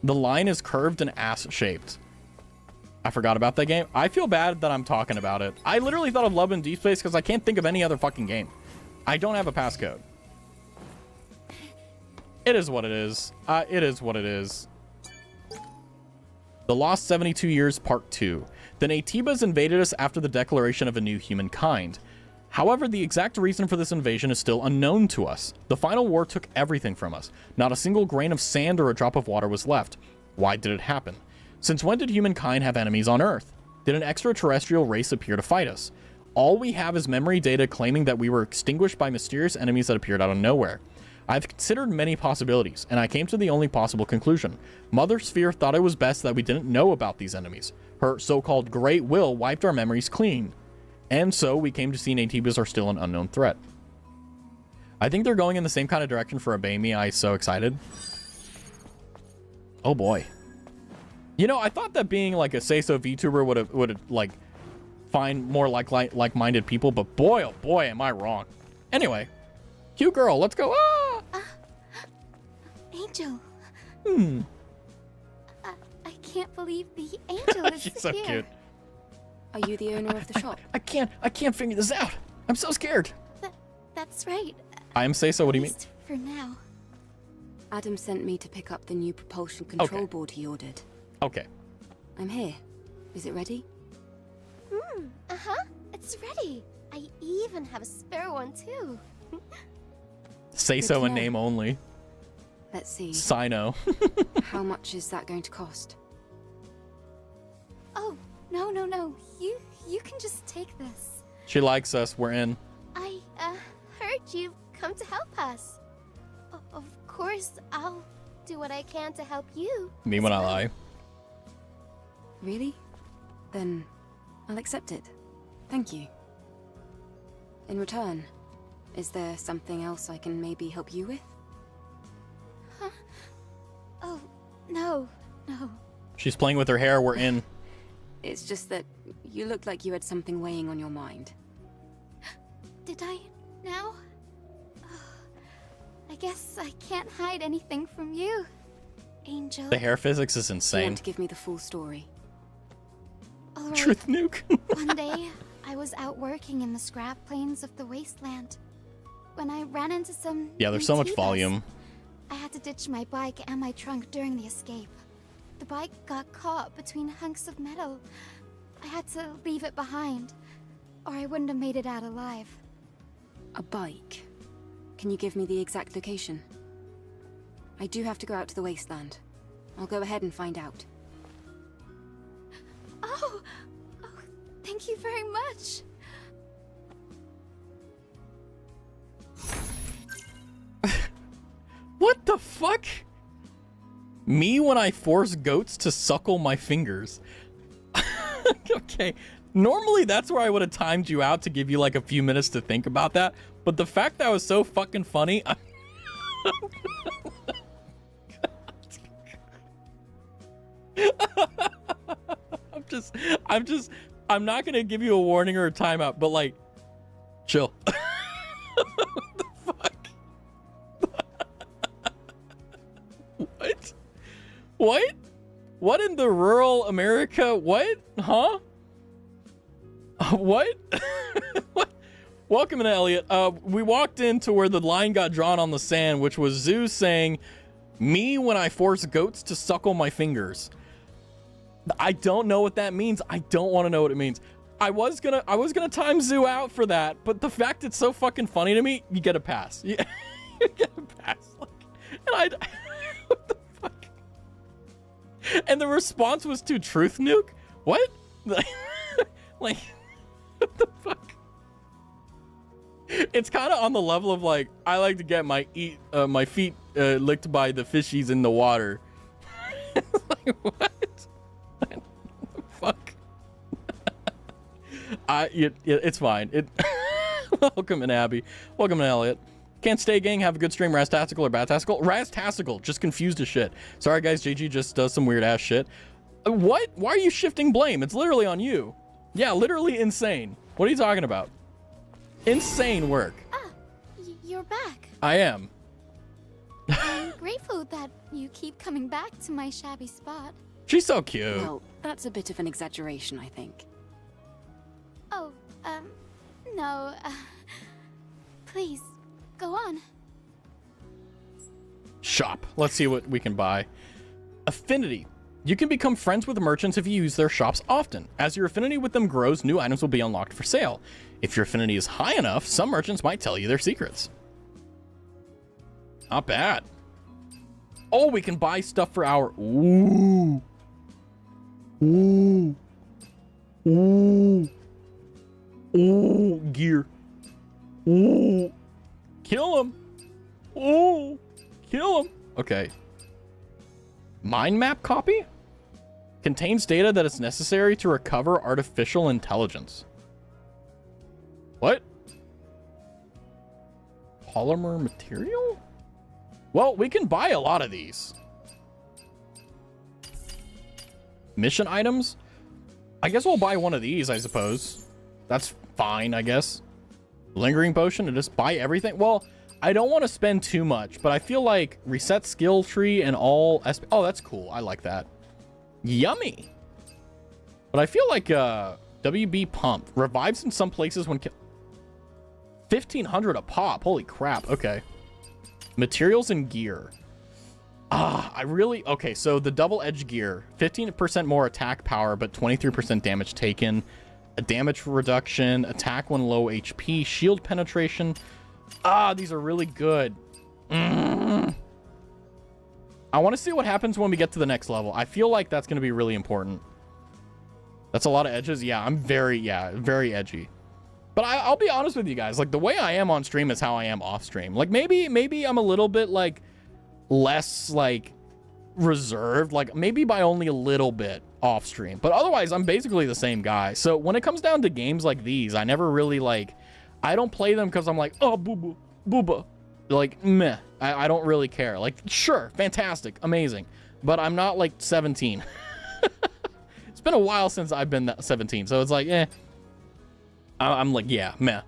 The line is curved and ass shaped. I forgot about that game. I feel bad that I'm talking about it. I literally thought of Love in Deep Space because I can't think of any other fucking game. I don't have a passcode. It is what it is. It is what it is. The Lost 72 Years Part 2. The Naytibas invaded us after the declaration of a new humankind. However, the exact reason for this invasion is still unknown to us. The final war took everything from us. Not a single grain of sand or a drop of water was left. Why did it happen? Since when did humankind have enemies on Earth? Did an extraterrestrial race appear to fight us? All we have is memory data claiming that we were extinguished by mysterious enemies that appeared out of nowhere. I've considered many possibilities, and I came to the only possible conclusion. Mother Sphere thought it was best that we didn't know about these enemies. Her so-called great will wiped our memories clean. And so we came to see Naytibas are still an unknown threat. I think they're going in the same kind of direction for Obey Me. I'm so excited. Oh boy. You know, I thought that being like a say-so VTuber would have like find more like-minded people, but boy, oh boy, am I wrong. Anyway, cute girl, let's go. Ah! Angel. Hmm. I can't believe the angel is She's so here. cute. Are you the owner of the shop? I can't figure this out. I'm so scared. That's right. I am say so. What do you mean? For now. Adam sent me to pick up the new propulsion control board he ordered. Okay. I'm here. Is it ready? It's ready. I even have a spare one too. Say so in name only. Let's see. Sino. How much is that going to cost? Oh, no. You can just take this. She likes us. We're in. I heard you've come to help us. Of course, I'll do what I can to help you. Me when I lie. Really? Then I'll accept it. Thank you. In return, is there something else I can maybe help you with? Huh? Oh, no. She's playing with her hair. We're in. It's just that you looked like you had something weighing on your mind. Did I now? I guess I can't hide anything from you, Angel. The hair physics is You insane. want to give me the full story? All right. Truth nuke. One day, I was out working in the scrap plains of the wasteland when I ran into some. Yeah, there's so much Naytibas. volume. I had to ditch my bike and my trunk during the escape. The bike got caught between hunks of metal. I had to leave it behind, or I wouldn't have made it out alive. A bike. Can you give me the exact location? I do have to go out to the wasteland. I'll go ahead and find out. Oh, thank you very much. What the fuck? Me when I force goats to suckle my fingers. Okay. Normally that's where I would have timed you out to give you like a few minutes to think about that. But the fact that was so fucking funny. I'm not gonna give you a warning or a timeout, but like, chill. What the fuck? What? What? What in the rural America? What? Huh? What? What? Welcome in, Elliot. We walked into where the line got drawn on the sand, which was Zeus saying, "Me when I force goats to suckle my fingers." I don't know what that means. I don't want to know what it means. I was gonna time Zoo out for that, but the fact it's so fucking funny to me, you get a pass. You get a pass. Like, and what the fuck? And the response was to truth nuke. What? Like, what the fuck? It's kind of on the level of like, I like to get my feet licked by the fishies in the water. Like, what? Fuck. It's fine. Welcome in, Abby. Welcome in, Elliot. Can't stay, gang. Have a good stream. Raztastical or Batastical? Raztastical. Just confused as shit. Sorry, guys. JG just does some weird ass shit. What? Why are you shifting blame? It's literally on you. Yeah, literally insane. What are you talking about? Insane work. You're back. I am. I'm grateful that you keep coming back to my shabby spot. She's so cute. Well, that's a bit of an exaggeration, I think. Oh, no, please, go on. Shop. Let's see what we can buy. Affinity. You can become friends with merchants if you use their shops often. As your affinity with them grows, new items will be unlocked for sale. If your affinity is high enough, some merchants might tell you their secrets. Not bad. Oh, we can buy stuff for our... Ooh. Ooh. Ooh. Ooh. Gear. Ooh. Kill him. Ooh. Kill him. Okay. Mind map copy? Contains data that is necessary to recover artificial intelligence. What? Polymer material? Well, we can buy a lot of these. Mission items? I guess we'll buy one of these, I suppose. That's fine, I guess. Lingering potion and just buy everything. Well, I don't want to spend too much, but I feel like reset skill tree and all. Oh, that's cool. I like that. Yummy. But I feel like WB pump revives in some places when 1,500 a pop. Holy crap. Okay. Materials and gear. Okay, so the double edge gear, 15% more attack power, but 23% damage taken, a damage reduction, attack when low HP, shield penetration. These are really good. I want to see what happens when we get to the next level. I feel like that's going to be really important. That's a lot of edges. Yeah, I'm very edgy. But I'll be honest with you guys. Like, the way I am on stream is how I am off stream. Like, maybe I'm a little bit, like, less, like, reserved. Like, maybe by only a little bit off stream. But otherwise, I'm basically the same guy. So when it comes down to games like these, I never really, like... I don't play them because I'm like, oh, booba, booba. Like, meh. I don't really care. Like, sure, fantastic, amazing. But I'm not, like, 17. It's been a while since I've been 17, so it's like, eh. I'm like, yeah, meh.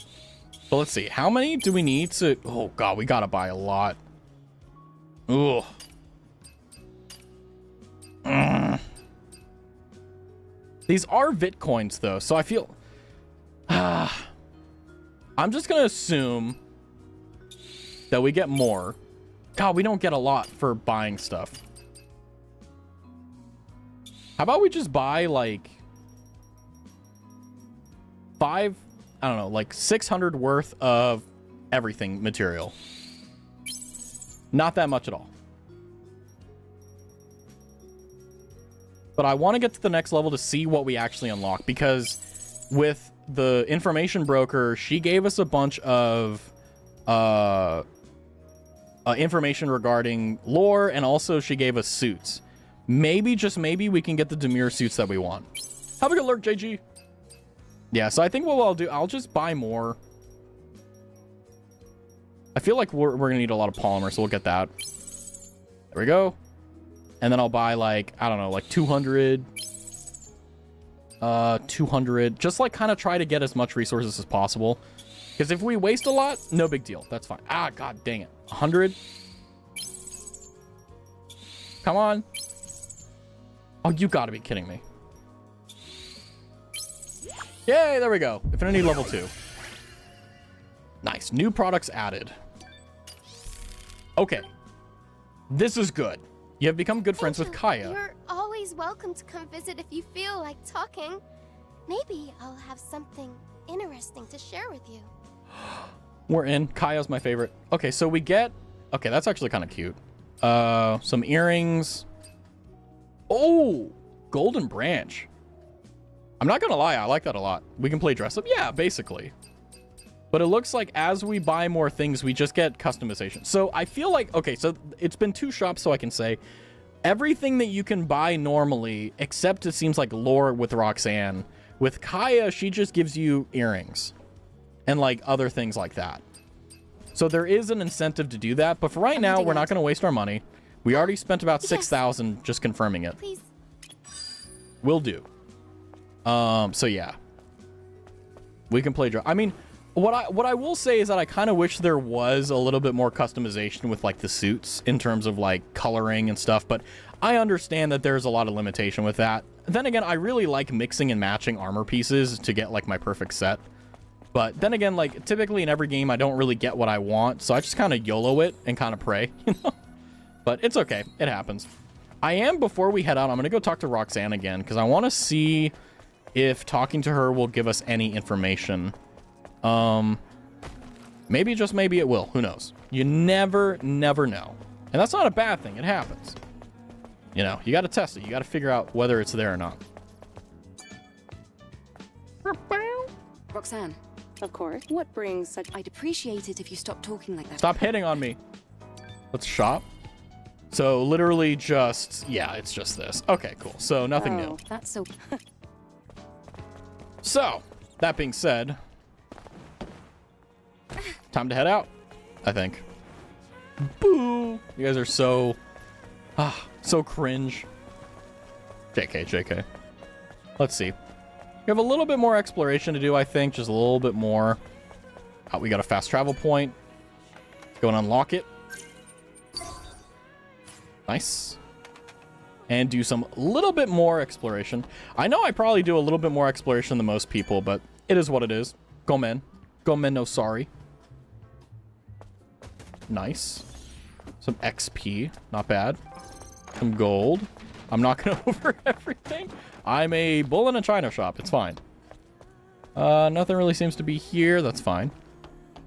But let's see. How many do we need to... Oh, God, we gotta buy a lot. Ugh. These are Bitcoins, though, so I feel... I'm just going to assume that we get more. God, we don't get a lot for buying stuff. How about we just buy, like, 600 worth of everything material. Not that much at all. But I want to get to the next level to see what we actually unlock, because with the information broker, she gave us a bunch of information regarding lore, and also she gave us suits. Maybe, just maybe, we can get the demure suits that we want. Have a good lurk, JG. Yeah, so I think what I'll do, I'll just buy more. I feel like we're gonna need a lot of polymer, so we'll get that. There we go. And then I'll buy, like, I don't know, like 200... 200, just like kind of try to get as much resources as possible, because if we waste a lot, no big deal, that's fine. God dang it. 100, come on. Oh, you gotta be kidding me. Yay, there we go. Affinity level 2. Nice. New products added. Okay, this is good. You have become good friends with Kaya. You're always welcome to come visit if you feel like talking. Maybe I'll have something interesting to share with you. We're in. Kaya's my favorite. Okay, so we get... Okay, that's actually kind of cute. Some earrings. Oh, golden branch. I'm not gonna lie, I like that a lot. We can play dress up. Yeah, basically. But it looks like as we buy more things, we just get customization. So I feel like, okay, so it's been 2 shops, so I can say everything that you can buy normally, except it seems like lore with Roxanne. With Kaya, she just gives you earrings and like other things like that. So there is an incentive to do that. But for right now, we're not going to waste our money. We already spent about 6,000 just confirming it. Please. Will do. So yeah, we can play. I mean, what I will say is that I kind of wish there was a little bit more customization with like the suits in terms of like coloring and stuff, but I understand that there's a lot of limitation with that. Then again, I really like mixing and matching armor pieces to get like my perfect set. But then again, like typically in every game, I don't really get what I want, so I just kind of YOLO it and kind of pray, you know? But it's okay, it happens. I am, before we head out, I'm gonna go talk to Roxanne again because I want to see if talking to her will give us any information. Maybe, just maybe it will. Who knows? You never know. And that's not a bad thing. It happens. You know, you got to test it. You got to figure out whether it's there or not. Roxanne. Of course. What brings such... I'd appreciate it if you stopped talking like that. Stop hitting on me. Let's shop. So literally just, yeah, it's just this. Okay, cool. So nothing new. That's so... So, that being said, time to head out, I think. Boo! You guys are so cringe. JK. Let's see. We have a little bit more exploration to do, I think. Just a little bit more. We got a fast travel point. Let's go and unlock it. Nice. And do some little bit more exploration. I know I probably do a little bit more exploration than most people, but it is what it is. Go men. Go men, no sorry. Nice. Some XP. Not bad. Some gold. I'm not going to over everything. I'm a bull in a china shop. It's fine. Nothing really seems to be here. That's fine.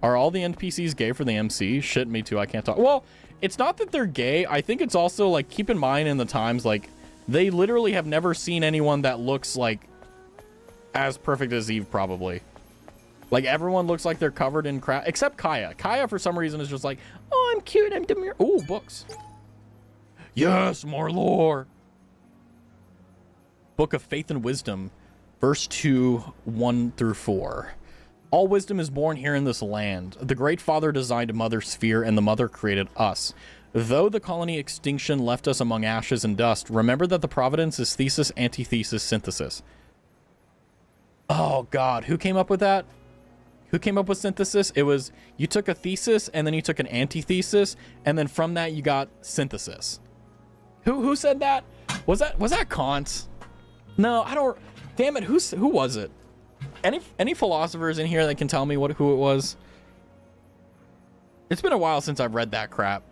Are all the NPCs gay for the MC? Shit, me too. I can't talk. Well, it's not that they're gay. I think it's also, like, keep in mind in the times, like, they literally have never seen anyone that looks, like, as perfect as Eve, probably. Like, everyone looks like they're covered in crap, except Kaya. Kaya, for some reason, is just like, oh, I'm cute, I'm demure. Ooh, books. Yes, more lore. Book of Faith and Wisdom, verse 2, 1-4. All wisdom is born here in this land. The Great Father designed Mother Sphere, and the Mother created us. Though the colony extinction left us among ashes and dust, remember that the providence is thesis, antithesis, synthesis. Oh, God. Who came up with that? Who came up with synthesis? It was, you took a thesis, and then you took an antithesis, and then from that, you got synthesis. Who said that? Was that Kant? No, I don't... Damn it, who was it? Any philosophers in here that can tell me who it was? It's been a while since I've read that crap.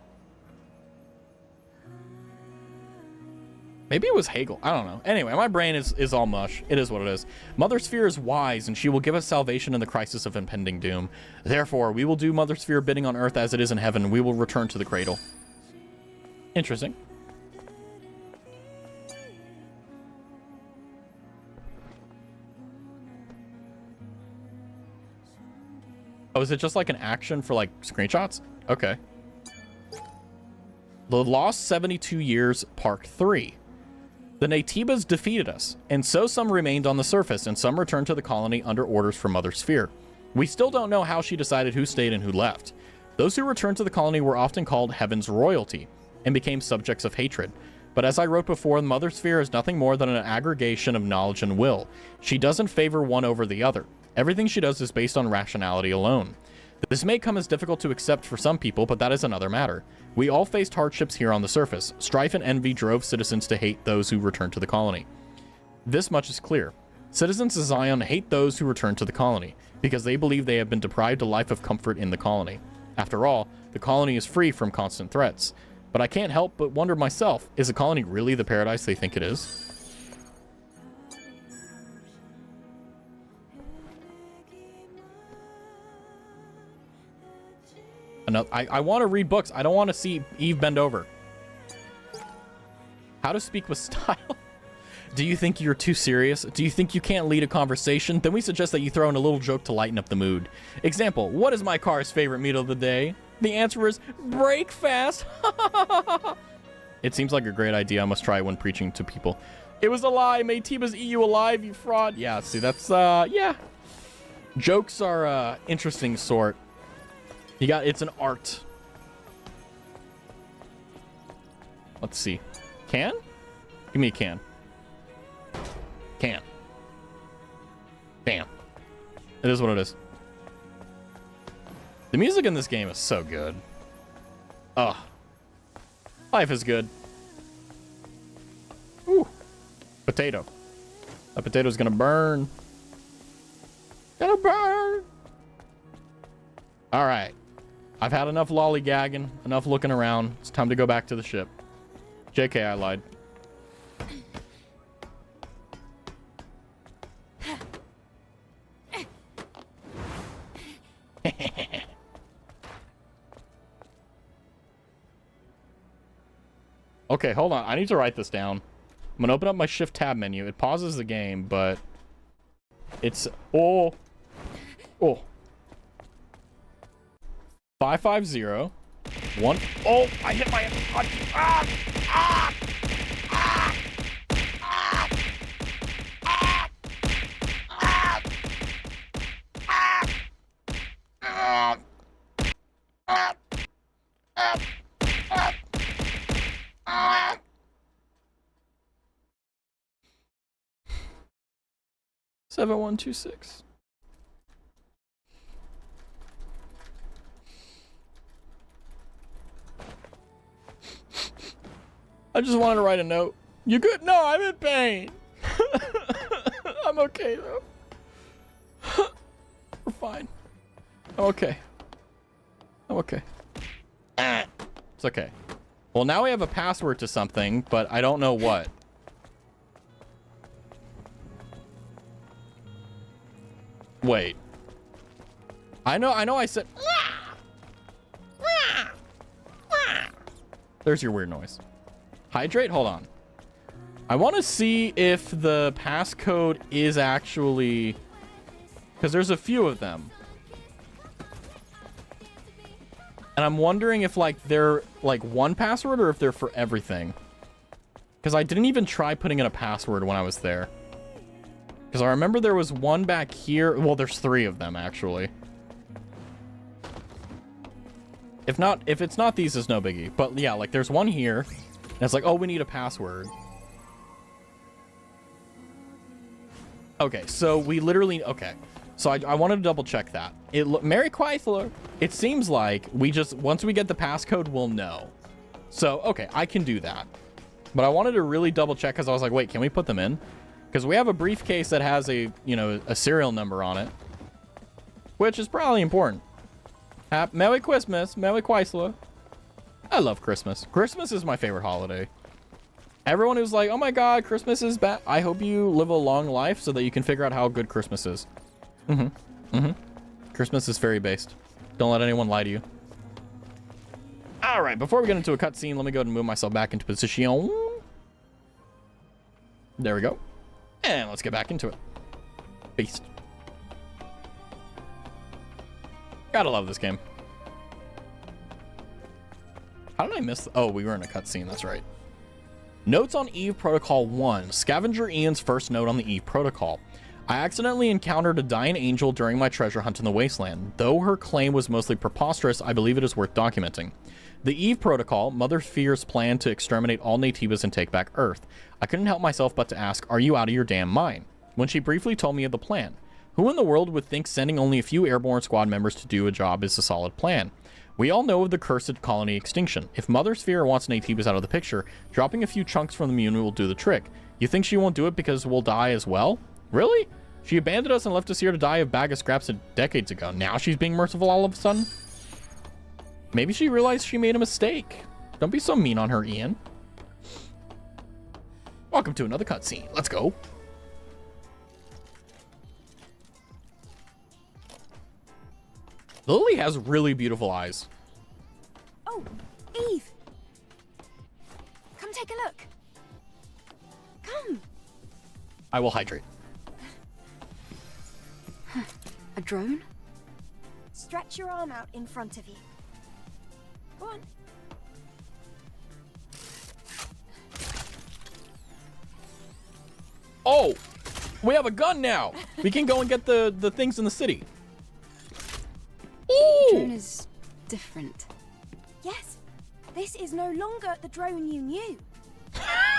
Maybe it was Hegel. I don't know. Anyway, my brain is all mush. It is what it is. Mother Sphere is wise, and she will give us salvation in the crisis of impending doom. Therefore, we will do Mother Sphere bidding on earth as it is in heaven. We will return to the cradle. Interesting. Oh, is it just like an action for like screenshots? Okay. The Lost 72 Years, Part 3. The Naytibas defeated us, and so some remained on the surface, and some returned to the colony under orders from Mother Sphere. We still don't know how she decided who stayed and who left. Those who returned to the colony were often called Heaven's Royalty, and became subjects of hatred. But as I wrote before, Mother Sphere is nothing more than an aggregation of knowledge and will. She doesn't favor one over the other. Everything she does is based on rationality alone. This may come as difficult to accept for some people, but that is another matter. We all faced hardships here on the surface. Strife and envy drove citizens to hate those who returned to the colony. This much is clear. Citizens of Zion hate those who return to the colony, because they believe they have been deprived a life of comfort in the colony. After all, the colony is free from constant threats. But I can't help but wonder myself, is the colony really the paradise they think it is? I want to read books. I don't want to see Eve bend over. How to speak with style. Do you think you're too serious? Do you think you can't lead a conversation? Then we suggest that you throw in a little joke to lighten up the mood. Example, what is my car's favorite meal of the day? The answer is break fast. It seems like a great idea. I must try when preaching to people. It was a lie. May Tibas eat you alive, you fraud. Yeah, see, that's, yeah. Jokes are, interesting sort. It's an art. Let's see. Can? Give me a can. Can. Damn. It is what it is. The music in this game is so good. Ugh. Life is good. Ooh. Potato. That potato's gonna burn. Gonna burn. All right. I've had enough lollygagging, enough looking around. It's time to go back to the ship. JK, I lied. Okay, hold on. I need to write this down. I'm gonna open up my shift tab menu. It pauses the game, but it's 550 One. Oh, I hit my... Ah! Ah! Ah! Ah! Ah! Ah! Ah! Ah! Ah! Ah! 7126. I just wanted to write a note. You good? No, I'm in pain. I'm okay though. We're fine. I'm okay. I'm okay. It's okay. Well, now we have a password to something, but I don't know what. Wait. I know I said... There's your weird noise. Hydrate? Hold on. I want to see if the passcode is actually... Because there's a few of them. And I'm wondering if, like, they're, like, one password or if they're for everything. Because I didn't even try putting in a password when I was there. Because I remember there was one back here. Well, there's 3 of them, actually. If it's not these, it's no biggie. But, yeah, like, there's one here. And it's like, oh, we need a password. Okay, so we literally... Okay. So I wanted to double check that. Mary Chrysler. It seems like we just... Once we get the passcode, we'll know. So, okay, I can do that. But I wanted to really double check because I was like, wait, can we put them in? Because we have a briefcase that has a, you know, a serial number on it. Which is probably important. Merry Christmas, Merry Chrysler. I love Christmas. Christmas is my favorite holiday. Everyone who's like, oh my god, Christmas is bad. I hope you live a long life so that you can figure out how good Christmas is. Christmas is fairy based. Don't let anyone lie to you. All right, before we get into a cutscene, let me go ahead and move myself back into position. There we go. And let's get back into it. Beast. Gotta love this game. How did I miss? Oh, we were in a cutscene. That's right. Notes on Eve Protocol 1. Scavenger Ian's first note on the Eve Protocol. I accidentally encountered a dying angel during my treasure hunt in the wasteland. Though her claim was mostly preposterous, I believe it is worth documenting. The Eve Protocol, Mother Fear's plan to exterminate all Naytibas and take back Earth. I couldn't help myself but to ask, are you out of your damn mind? When she briefly told me of the plan. Who in the world would think sending only a few airborne squad members to do a job is a solid plan? We all know of the cursed colony extinction. If Mother Sphere wants Naytibas out of the picture, dropping a few chunks from the moon will do the trick. You think she won't do it because we'll die as well? Really? She abandoned us and left us here to die of bag of scraps decades ago. Now she's being merciful all of a sudden? Maybe she realized she made a mistake. Don't be so mean on her, Ian. Welcome to another cutscene. Let's go. Lily has really beautiful eyes. Oh, Eve. Come take a look. Come. I will hydrate. A drone? Stretch your arm out in front of you. Go on. Oh, we have a gun now. We can go and get the things in the city. The drone is different. Yes, this is no longer the drone you knew.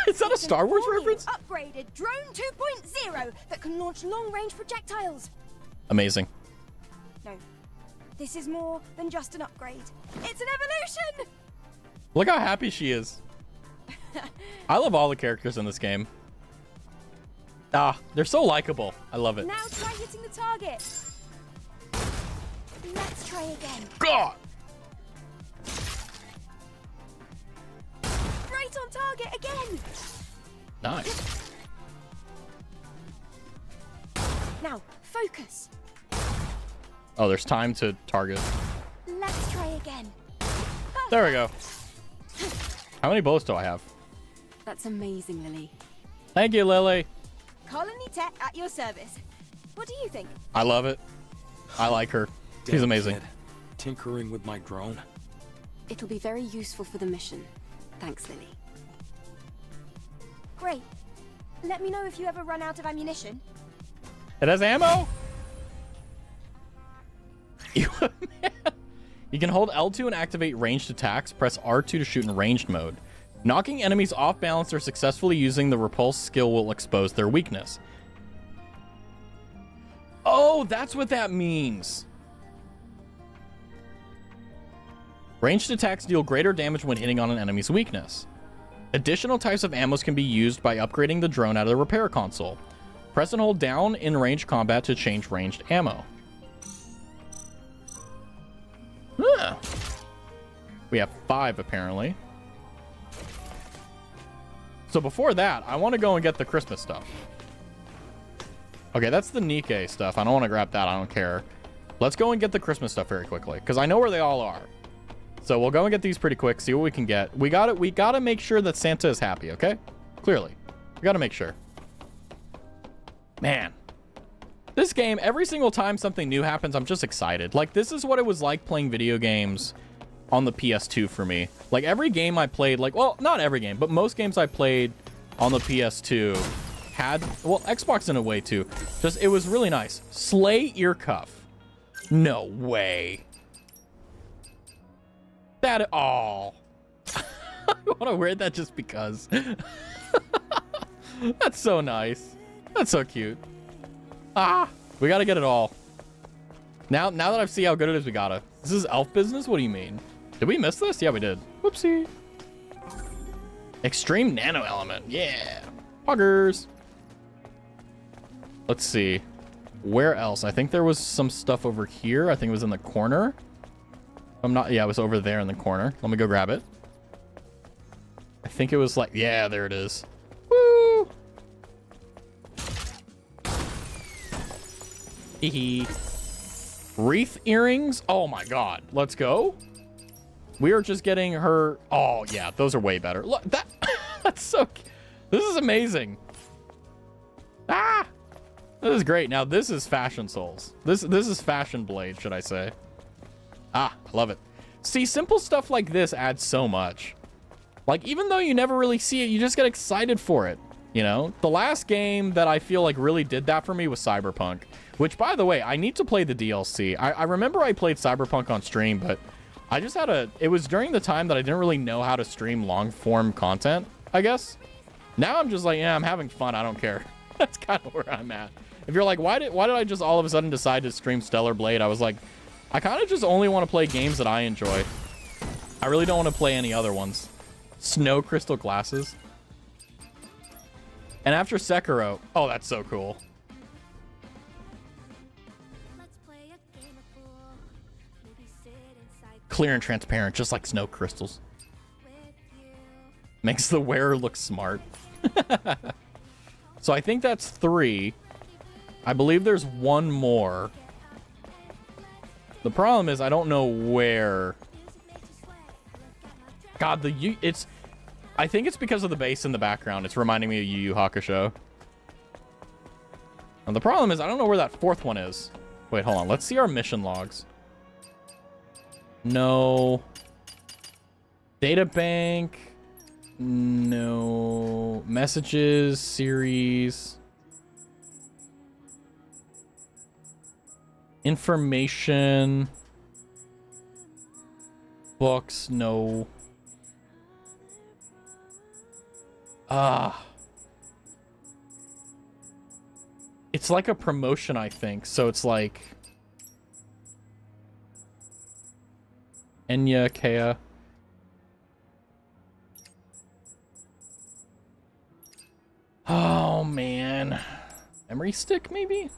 Is that a Star Wars reference? Upgraded drone 2.0 that can launch long-range projectiles. Amazing. No, this is more than just an upgrade. It's an evolution! Look how happy she is. I love all the characters in this game. Ah, they're so likable. I love it. Now try hitting the target. Let's try again. God! Right on target again. Nice. Now, focus. Oh, there's time to target. Let's try again. There we go. How many bullets do I have? That's amazing, Lily. Thank you, Lily. Colony Tech at your service. What do you think? I love it. I like her. She's amazing. Kid, tinkering with my drone. It'll be very useful for the mission. Thanks, Lily. Great. Let me know if you ever run out of ammunition. It has ammo? You can hold L2 and activate ranged attacks. Press R2 to shoot in ranged mode. Knocking enemies off balance or successfully using the repulse skill will expose their weakness. Oh, that's what that means. Ranged attacks deal greater damage when hitting on an enemy's weakness. Additional types of ammos can be used by upgrading the drone out of the repair console. Press and hold down in ranged combat to change ranged ammo. Huh. We have 5 apparently. So before that, I want to go and get the Christmas stuff. Okay, that's the Nikkei stuff. I don't want to grab that. I don't care. Let's go and get the Christmas stuff very quickly, because I know where they all are. So we'll go and get these pretty quick, see what we can get. We gotta make sure that Santa is happy, okay? Clearly. We gotta make sure. Man. This game, every single time something new happens, I'm just excited. Like, this is what it was like playing video games on the PS2 for me. Like, every game I played, like, well, not every game, but most games I played on the PS2 had, well, Xbox in a way too. Just, it was really nice. Slay ear cuff. No way. That, oh. I want to wear that just because. That's so nice. That's so cute. Ah, we gotta get it all. Now that I've seen how good it is, we gotta. This is elf business? What do you mean? Did we miss this? Yeah, we did. Whoopsie. Extreme nano element. Yeah. Poggers. Let's see. Where else? I think there was some stuff over here. I think it was in the corner. I'm not, yeah, it was over there in the corner. Let me go grab it. I think it was like, yeah, there it is. Woo! Hihi. Wreath earrings. Oh my god. Let's go. We are just getting her. Oh yeah, those are way better. Look, that's so. This is amazing. Ah, this is great. Now this is Fashion Souls. This is Fashion Blade, should I say? Ah, I love it. See, simple stuff like this adds so much. Like, even though you never really see it, you just get excited for it. You know, the last game that I feel like really did that for me was Cyberpunk, which, by the way, I need to play the DLC. I remember I played Cyberpunk on stream, but I just had it was during the time that I didn't really know how to stream long form content, I guess. Now I'm just like, yeah, I'm having fun. I don't care. That's kind of where I'm at. If you're like, why did I just all of a sudden decide to stream Stellar Blade? I was like, I kind of just only want to play games that I enjoy. I really don't want to play any other ones. Snow crystal glasses. And after Sekiro, oh, that's so cool. Clear and transparent, just like snow crystals. Makes the wearer look smart. So I think that's 3. I believe there's one more. The problem is I don't know where. God, I think it's because of the bass in the background. It's reminding me of Yu Yu Hakusho. And the problem is I don't know where that 4th one is. Wait, hold on. Let's see our mission logs. No. Data bank. No. Messages, series. Information. Books, no. It's like a promotion, I think. So it's like Enya, Kea. Oh man. Memory stick, maybe?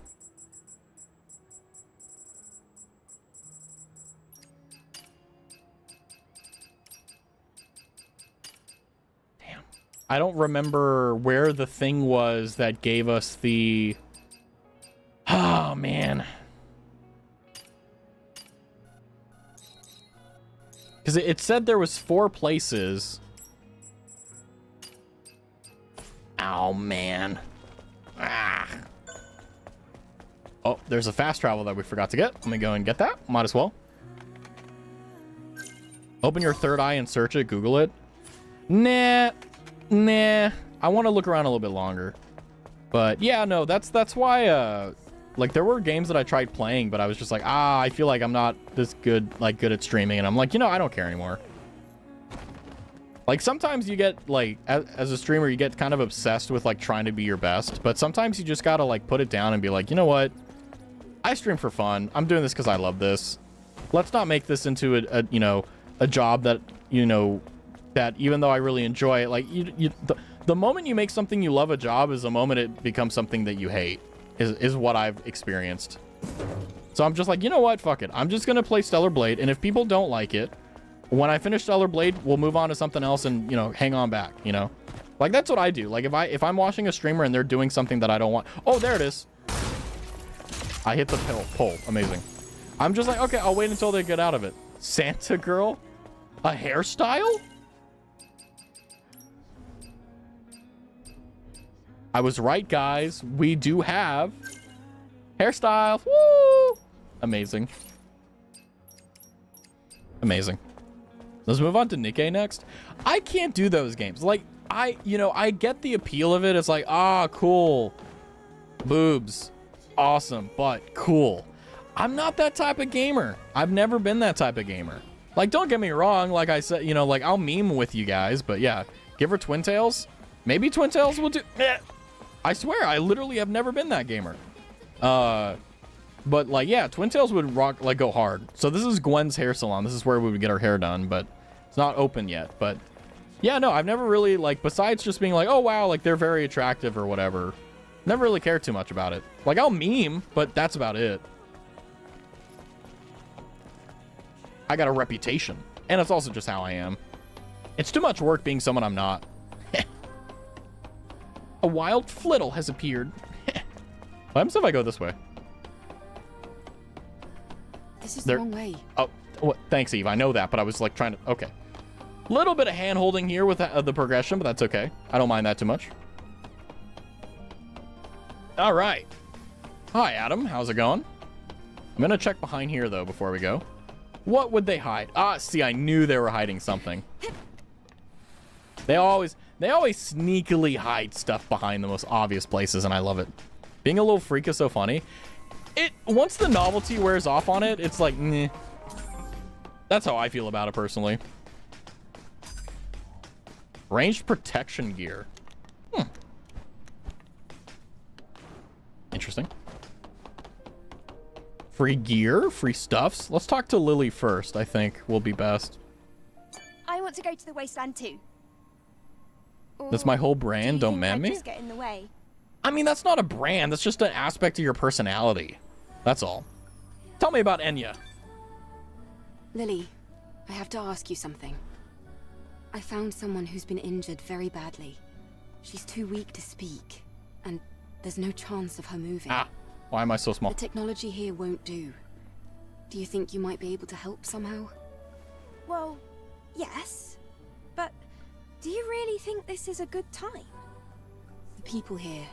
I don't remember where the thing was that gave us the... Oh, man. Because it said there was 4 places. Oh, man. Ah. Oh, there's a fast travel that we forgot to get. Let me go and get that. Might as well. Open your third eye and search it. Google it. Nah. I want to look around a little bit longer. But yeah, no, that's why, like, there were games that I tried playing, but I was just like, I feel like I'm not this good at streaming. And I'm like, I don't care anymore. Like, sometimes you get, like, as a streamer, you get kind of obsessed with, like, trying to be your best. But sometimes you just gotta, like, put it down and be like, you know what? I stream for fun. I'm doing this because I love this. Let's not make this into a job that, that even though I really enjoy it, like, the moment you make something you love a job is the moment it becomes something that you hate, is what I've experienced. So I'm just like, you know what? Fuck it. I'm just gonna play Stellar Blade, and if people don't like it, when I finish Stellar Blade, we'll move on to something else and, hang on back, Like, that's what I do. Like, if I'm watching a streamer and they're doing something that I don't want... Oh, there it is. I hit the pole. Amazing. I'm just like, okay, I'll wait until they get out of it. Santa girl? A hairstyle? I was right, guys. We do have hairstyle. Woo! Amazing. Amazing. Let's move on to Nikkei next. I can't do those games. Like, I get the appeal of it. It's like, cool. Boobs. Awesome, but cool. I'm not that type of gamer. I've never been that type of gamer. Like, don't get me wrong. Like I said, like, I'll meme with you guys, but yeah. Give her Twin Tails. Maybe Twin Tails will do... I swear, I literally have never been that gamer. But, like, yeah, Twin Tails would rock, like, go hard. So this is Gwen's hair salon. This is where we would get our hair done, but it's not open yet. But, yeah, no, I've never really, like, besides just being like, oh, wow, like, they're very attractive or whatever, never really cared too much about it. Like, I'll meme, but that's about it. I got a reputation. And it's also just how I am. It's too much work being someone I'm not. A wild flittle has appeared. What happens if I go this way? This is the wrong way. Oh, thanks, Eve. I know that, but I was like trying to... Okay. Little bit of hand-holding here with the progression, but that's okay. I don't mind that too much. All right. Hi, Adam. How's it going? I'm going to check behind here, though, before we go. What would they hide? See, I knew they were hiding something. They always sneakily hide stuff behind the most obvious places, and I love it. Being a little freak is so funny. Once the novelty wears off on it, it's like, meh. That's how I feel about it, personally. Ranged protection gear. Interesting. Free gear? Free stuffs? Let's talk to Lily first, I think will be best. I want to go to the wasteland too. That's my whole brand, don't man me? Just get in the way? I mean, that's not a brand. That's just an aspect of your personality. That's all. Tell me about Enya. Lily, I have to ask you something. I found someone who's been injured very badly. She's too weak to speak, and there's no chance of her moving. Why am I so small? The technology here won't do. Do you think you might be able to help somehow? Well, yes. But do you really think this is a good time? The people here,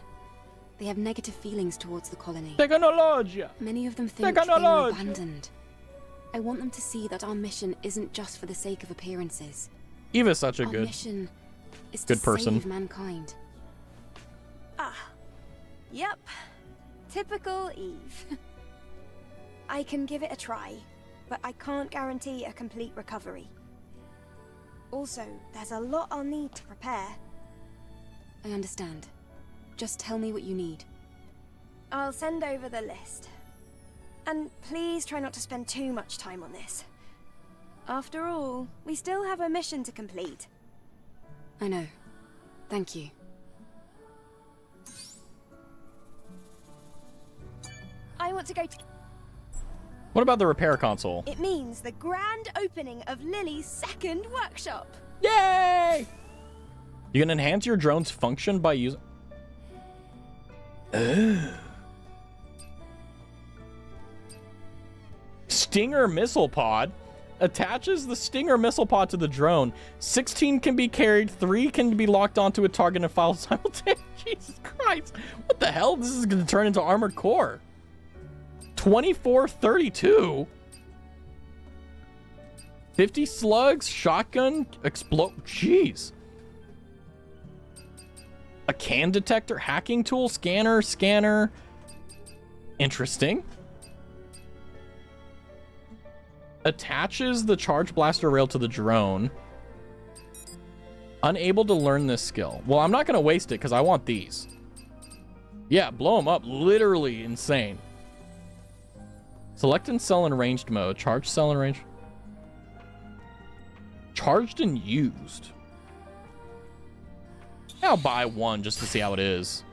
they have negative feelings towards the colony. Technology. Many of them think they were abandoned. I want them to see that our mission isn't just for the sake of appearances. Eva's such a our good mission is good to person. Save mankind. Yep. Typical Eve. I can give it a try, but I can't guarantee a complete recovery. Also, there's a lot I'll need to prepare. I understand. Just tell me what you need. I'll send over the list. And please try not to spend too much time on this. After all, we still have a mission to complete. I know. Thank you. I want to go to... What about the repair console? It means the grand opening of Lily's second workshop. Yay! You can enhance your drone's function by using... Stinger missile pod. Attaches the Stinger missile pod to the drone. 16 can be carried, 3 can be locked onto a target and file simultaneously. Jesus Christ. What the hell? This is going to turn into Armored Core. 2432? 50 slugs, shotgun, explode. Jeez. A can detector, hacking tool, scanner. Interesting. Attaches the charge blaster rail to the drone. Unable to learn this skill. Well, I'm not going to waste it because I want these. Yeah, blow them up. Literally insane. Select and sell in ranged mode. Charge, sell in range. Charged and used. I'll buy one just to see how it is.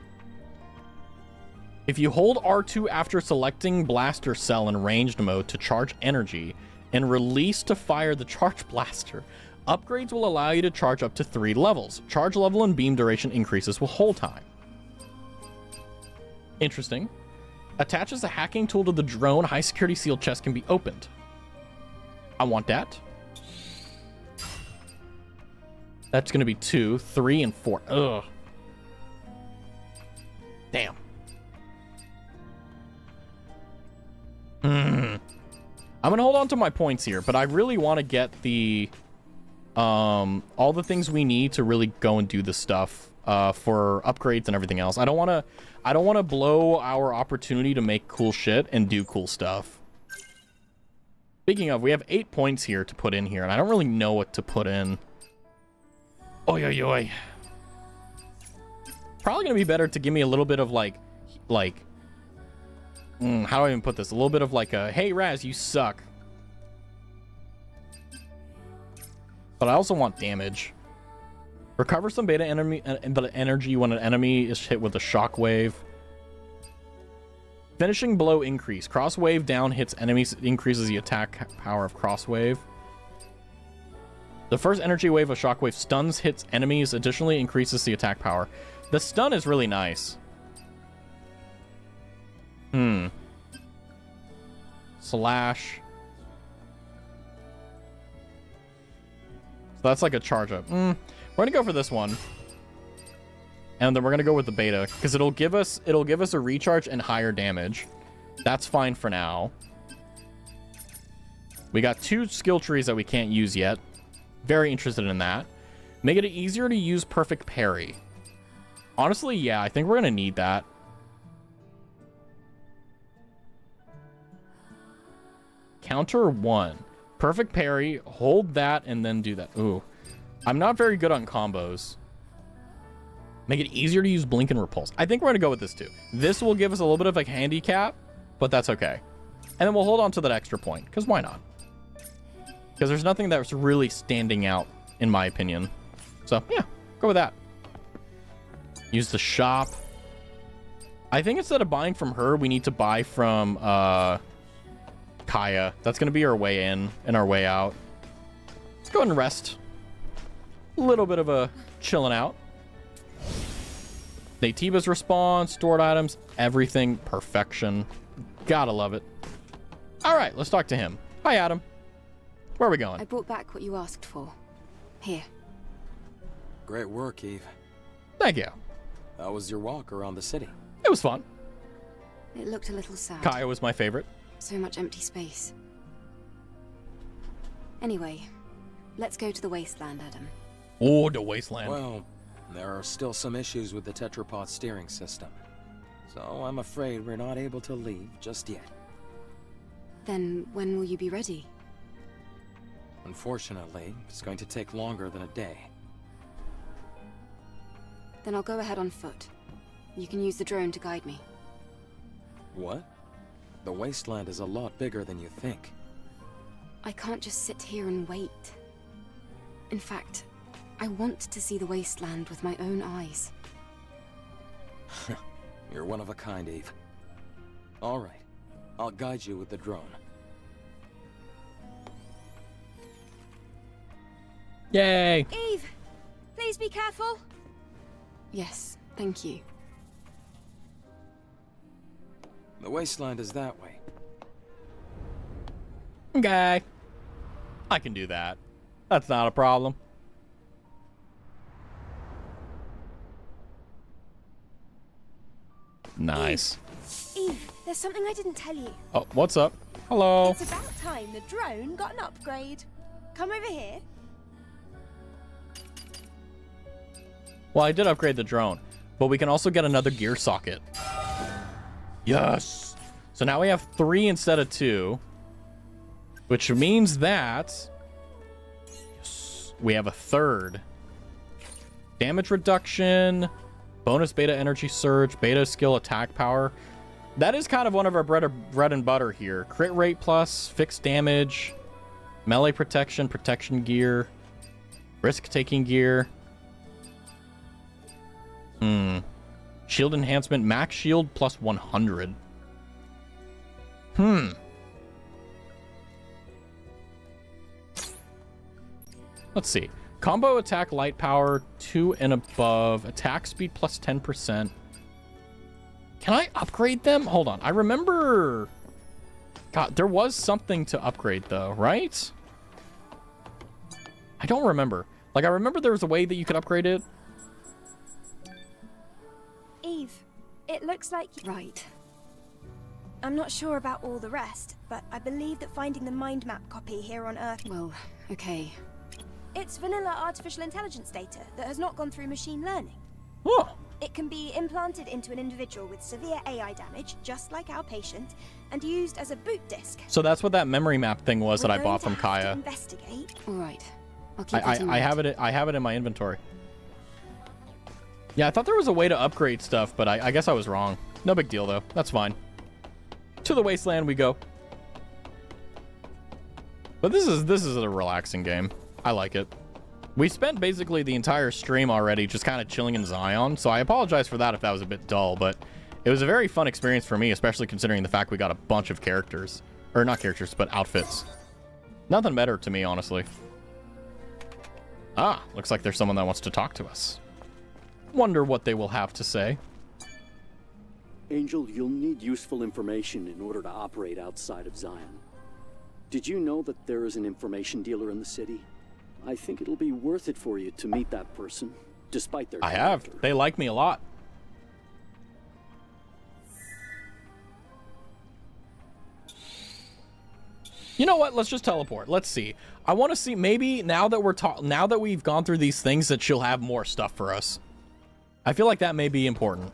If you hold R2 after selecting blaster cell in ranged mode to charge energy and release to fire the charge blaster, upgrades will allow you to charge up to 3 levels. Charge level and beam duration increases with hold time. Interesting. Attaches a hacking tool to the drone. High security sealed chest can be opened. I want that. That's going to be 2, 3, and 4. Ugh. Damn. I'm going to hold on to my points here, but I really want to get the all the things we need to really go and do the stuff for upgrades and everything else. I don't want to blow our opportunity to make cool shit and do cool stuff. Speaking of, we have 8 points here to put in here, and I don't really know what to put in. Oi, oi, oi. Probably gonna be better to give me a little bit of like, how do I even put this? A little bit of like a, hey Raz, you suck. But I also want damage. Recover some beta energy when an enemy is hit with a shockwave. Finishing blow increase. Cross wave down hits enemies, increases the attack power of cross wave. The first energy wave of shockwave stuns hits enemies, additionally increases the attack power. The stun is really nice. Slash. So that's like a charge up. We're gonna go for this one. And then we're gonna go with the beta, because it'll give us a recharge and higher damage. That's fine for now. We got 2 skill trees that we can't use yet. Very interested in that. Make it easier to use perfect parry. Honestly, yeah, I think we're gonna need that. Counter 1. Perfect parry, hold that, and then do that. Ooh. I'm not very good on combos. Make it easier to use blink and repulse. I think we're gonna go with this too. This will give us a little bit of a handicap, but that's okay. And then we'll hold on to that extra point, because why not? Because there's nothing that's really standing out, in my opinion. So, yeah, go with that. Use the shop. I think instead of buying from her, we need to buy from Kaya. That's going to be our way in and our way out. Let's go ahead and rest. A little bit of a chilling out. Nativa's respawn, stored items, everything perfection. Gotta love it. All right, let's talk to him. Hi, Adam. Where are we going? I brought back what you asked for. Here. Great work, Eve. Thank you. How was your walk around the city? It was fun. It looked a little sad. Kaya was my favorite. So much empty space. Anyway, let's go to the wasteland, Adam. Oh, the wasteland. Well, there are still some issues with the tetrapod steering system. So I'm afraid we're not able to leave just yet. Then when will you be ready? Unfortunately, it's going to take longer than a day. Then I'll go ahead on foot. You can use the drone to guide me. What? The wasteland is a lot bigger than you think. I can't just sit here and wait. In fact, I want to see the wasteland with my own eyes. You're one of a kind, Eve. All right, I'll guide you with the drone. Yay! Eve, please be careful. Yes, thank you. The wasteland is that way. Okay. I can do that. That's not a problem. Nice. Eve, there's something I didn't tell you. Oh, what's up? Hello. It's about time the drone got an upgrade. come over here. Well, I did upgrade the drone, but we can also get another gear socket. Yes! So now we have 3 instead of 2, which means that yes, we have a 3rd. Damage reduction, bonus beta energy surge, beta skill attack power. That is kind of one of our bread and butter here. Crit rate plus, fixed damage, melee protection, protection gear, risk-taking gear. Shield enhancement, max shield plus 100. Let's see. Combo attack light power 2 and above. Attack speed plus 10%. Can I upgrade them? Hold on. I remember... God, there was something to upgrade though, right? I don't remember. Like, I remember there was a way that you could upgrade it. Eve, it looks like... Right. I'm not sure about all the rest, but I believe that finding the mind map copy here on Earth... Well, okay. It's vanilla artificial intelligence data that has not gone through machine learning. Oh. It can be implanted into an individual with severe AI damage, just like our patient, and used as a boot disk. So that's what that memory map thing was that I bought from Kaya. Investigate. All right. I'll keep I have it in my inventory. Yeah, I thought there was a way to upgrade stuff, but I guess I was wrong. No big deal though. That's fine. To the wasteland we go. But this is a relaxing game. I like it. We spent basically the entire stream already just kind of chilling in Zion, so I apologize for that if that was a bit dull, but it was a very fun experience for me, especially considering the fact we got a bunch of characters. Or not characters, but outfits. Nothing better to me, honestly. Ah, looks like there's someone that wants to talk to us. Wonder what they will have to say. Angel, you'll need useful information in order to operate outside of Zion. Did you know that there is an information dealer in the city? I think it'll be worth it for you to meet that person, despite their character. I have. They like me a lot. You know what? Let's just teleport. Let's see. I want to see maybe now that we've gone through these things that she'll have more stuff for us. I feel like that may be important.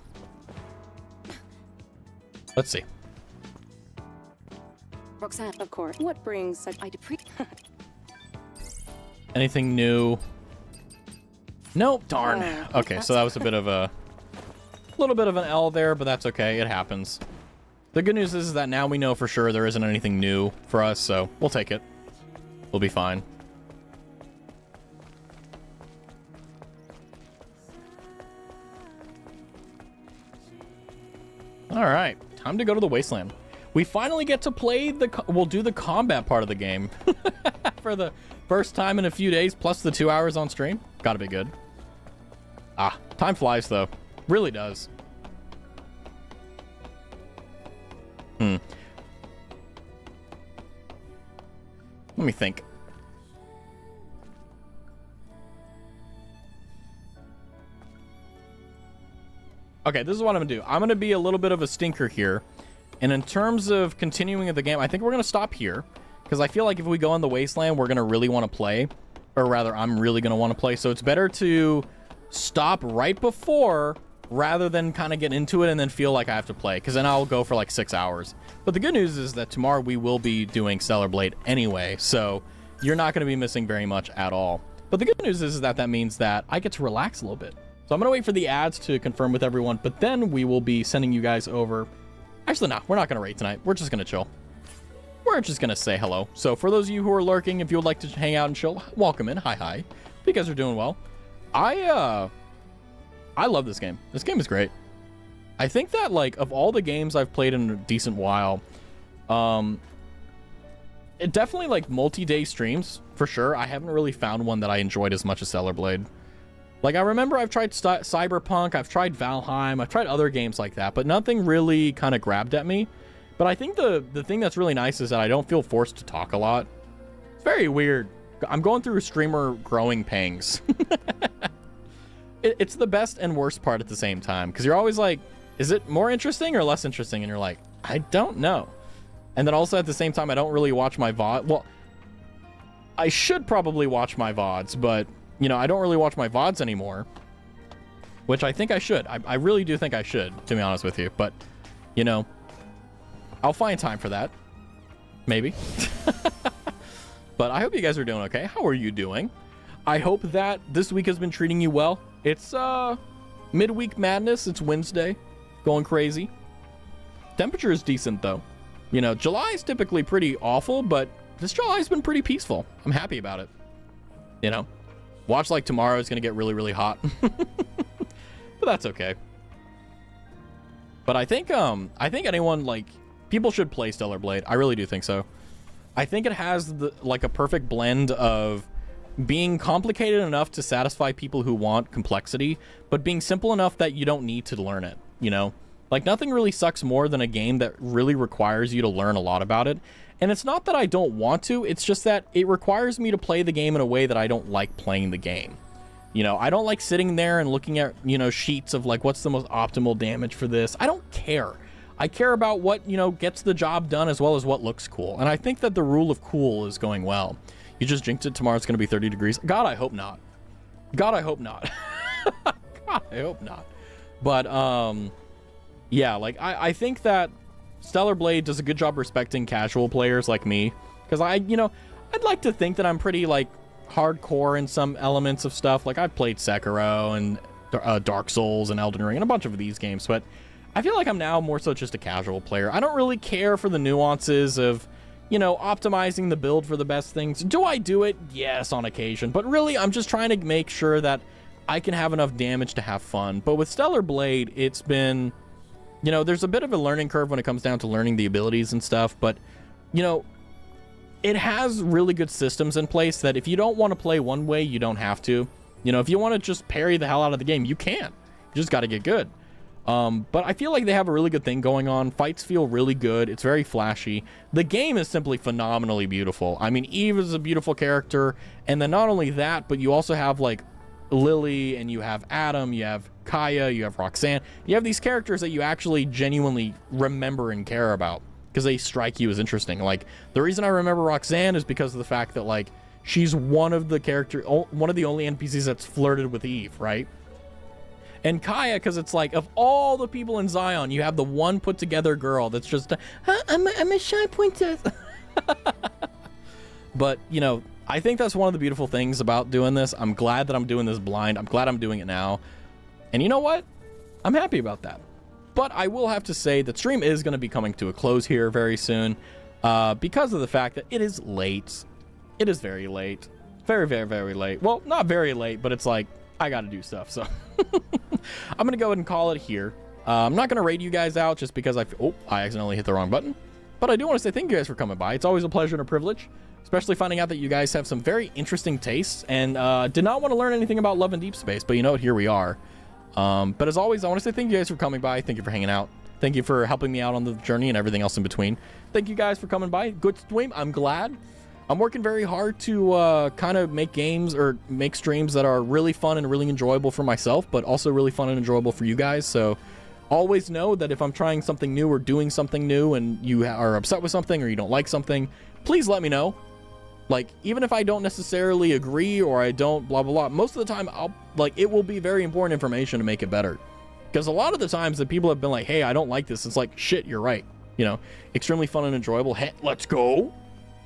Let's see. Roxanne, of course. What brings such... Anything new? Nope, darn. Okay, so that was a little bit of an L there, but that's okay. It happens. The good news is that now we know for sure there isn't anything new for us, so we'll take it. We'll be fine. All right, time to go to the wasteland. We finally get to play we'll do the combat part of the game for the first time in a few days, plus the 2 hours on stream. Gotta be good. Ah, time flies though. Really does. Let me think. Okay, this is what I'm gonna do. I'm gonna be a little bit of a stinker here. And in terms of continuing the game, I think we're gonna stop here. Because I feel like if we go on the wasteland, we're gonna really want to play. Or rather, I'm really gonna want to play. So it's better to stop right before rather than kind of get into it and then feel like I have to play. Because then I'll go for like 6 hours. But the good news is that tomorrow we will be doing Stellar Blade anyway. So you're not gonna be missing very much at all. But the good news is that that means that I get to relax a little bit. So I'm gonna wait for the ads to confirm with everyone. But then we will be sending you guys over... Actually, no, we're not going to raid tonight. We're just going to chill. We're just going to say hello. So for those of you who are lurking, if you would like to hang out and chill, welcome in. Hi, hi. You guys are doing well. I love this game. This game is great. I think that, like, of all the games I've played in a decent while, it definitely, like, multi-day streams, for sure. I haven't really found one that I enjoyed as much as Stellar Blade. Like, I remember I've tried Cyberpunk, I've tried Valheim, I've tried other games like that, but nothing really kind of grabbed at me. But I think the thing that's really nice is that I don't feel forced to talk a lot. It's very weird. I'm going through streamer growing pangs. It's the best and worst part at the same time, because you're always like, is it more interesting or less interesting? And you're like, I don't know. And then also at the same time, I don't really watch my VOD. Well, I should probably watch my VODs, but, you know, I don't really watch my VODs anymore, which I think I should. I really do think I should, to be honest with you, but, you know, I'll find time for that. Maybe. But I hope you guys are doing okay. How are you doing? I hope that this week has been treating you well. It's midweek madness. It's Wednesday. Going crazy. Temperature is decent though. You know, July is typically pretty awful, but this July's been pretty peaceful. I'm happy about it. You know, watch like tomorrow is going to get really, really hot. But that's okay. But I think anyone, like, people should play Stellar Blade. I really do think so. I think it has like a perfect blend of being complicated enough to satisfy people who want complexity, but being simple enough that you don't need to learn it, you know? Like, nothing really sucks more than a game that really requires you to learn a lot about it. And it's not that I don't want to, it's just that it requires me to play the game in a way that I don't like playing the game. You know, I don't like sitting there and looking at, you know, sheets of like, what's the most optimal damage for this? I don't care. I care about what, you know, gets the job done as well as what looks cool. And I think that the rule of cool is going well. You just jinxed it. Tomorrow's going to be 30 degrees. God, I hope not. God, I hope not. God, I hope not. But, yeah, like, I think that Stellar Blade does a good job respecting casual players like me. Because I'd like to think that I'm pretty, like, hardcore in some elements of stuff. Like, I've played Sekiro and Dark Souls and Elden Ring and a bunch of these games, but I feel like I'm now more so just a casual player. I don't really care for the nuances of, you know, optimizing the build for the best things. Do I do it? Yes, on occasion. But really, I'm just trying to make sure that I can have enough damage to have fun. But with Stellar Blade, it's been, you know, there's a bit of a learning curve when it comes down to learning the abilities and stuff. But, you know, it has really good systems in place that if you don't want to play one way, you don't have to. You know, if you want to just parry the hell out of the game, you can. You just got to get good. But I feel like they have a really good thing going on. Fights feel really good. It's very flashy. The game is simply phenomenally beautiful. I mean, Eve is a beautiful character. And then not only that, but you also have like Lily and you have Adam, you have Kaya, you have Roxanne. You have these characters that you actually genuinely remember and care about because they strike you as interesting. Like, the reason I remember Roxanne is because of the fact that, like, she's one of the only NPCs that's flirted with Eve, right? And Kaya, because it's like, of all the people in Zion, you have the one put together girl that's just, I'm a shy princess. But, you know, I think that's one of the beautiful things about doing this. I'm glad that I'm doing this blind. I'm glad I'm doing it now. And you know what? I'm happy about that. But I will have to say that stream is going to be coming to a close here very soon because of the fact that it is late. It is very late. Very, very, very late. Well, not very late, but it's like, I got to do stuff, so I'm going to go ahead and call it here. I'm not going to raid you guys out just because I accidentally hit the wrong button. But I do want to say thank you guys for coming by. It's always a pleasure and a privilege, especially finding out that you guys have some very interesting tastes and did not want to learn anything about Love and Deep Space, but you know what? Here we are. But as always, I want to say thank you guys for coming by. Thank you for hanging out. Thank you for helping me out on the journey and everything else in between. Thank you guys for coming by. Good stream. I'm glad. I'm working very hard to kind of make games or make streams that are really fun and really enjoyable for myself, but also really fun and enjoyable for you guys. So always know that if I'm trying something new or doing something new and you are upset with something or you don't like something, please let me know. Like, even if I don't necessarily agree or I don't blah, blah, blah, most of the time, it will be very important information to make it better. Because a lot of the times that people have been like, hey, I don't like this. It's like, shit, you're right. You know, extremely fun and enjoyable. Hey, let's go.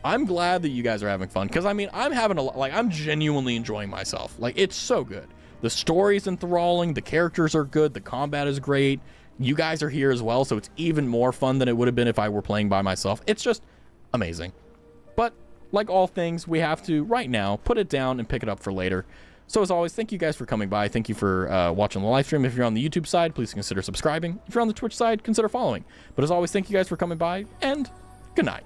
I'm glad that you guys are having fun. Because, I mean, I'm genuinely enjoying myself. Like, it's so good. The story's enthralling. The characters are good. The combat is great. You guys are here as well. So it's even more fun than it would have been if I were playing by myself. It's just amazing. But like all things, we have to, right now, put it down and pick it up for later. So as always, thank you guys for coming by. Thank you for watching the live stream. If you're on the YouTube side, please consider subscribing. If you're on the Twitch side, consider following. But as always, thank you guys for coming by, and good night.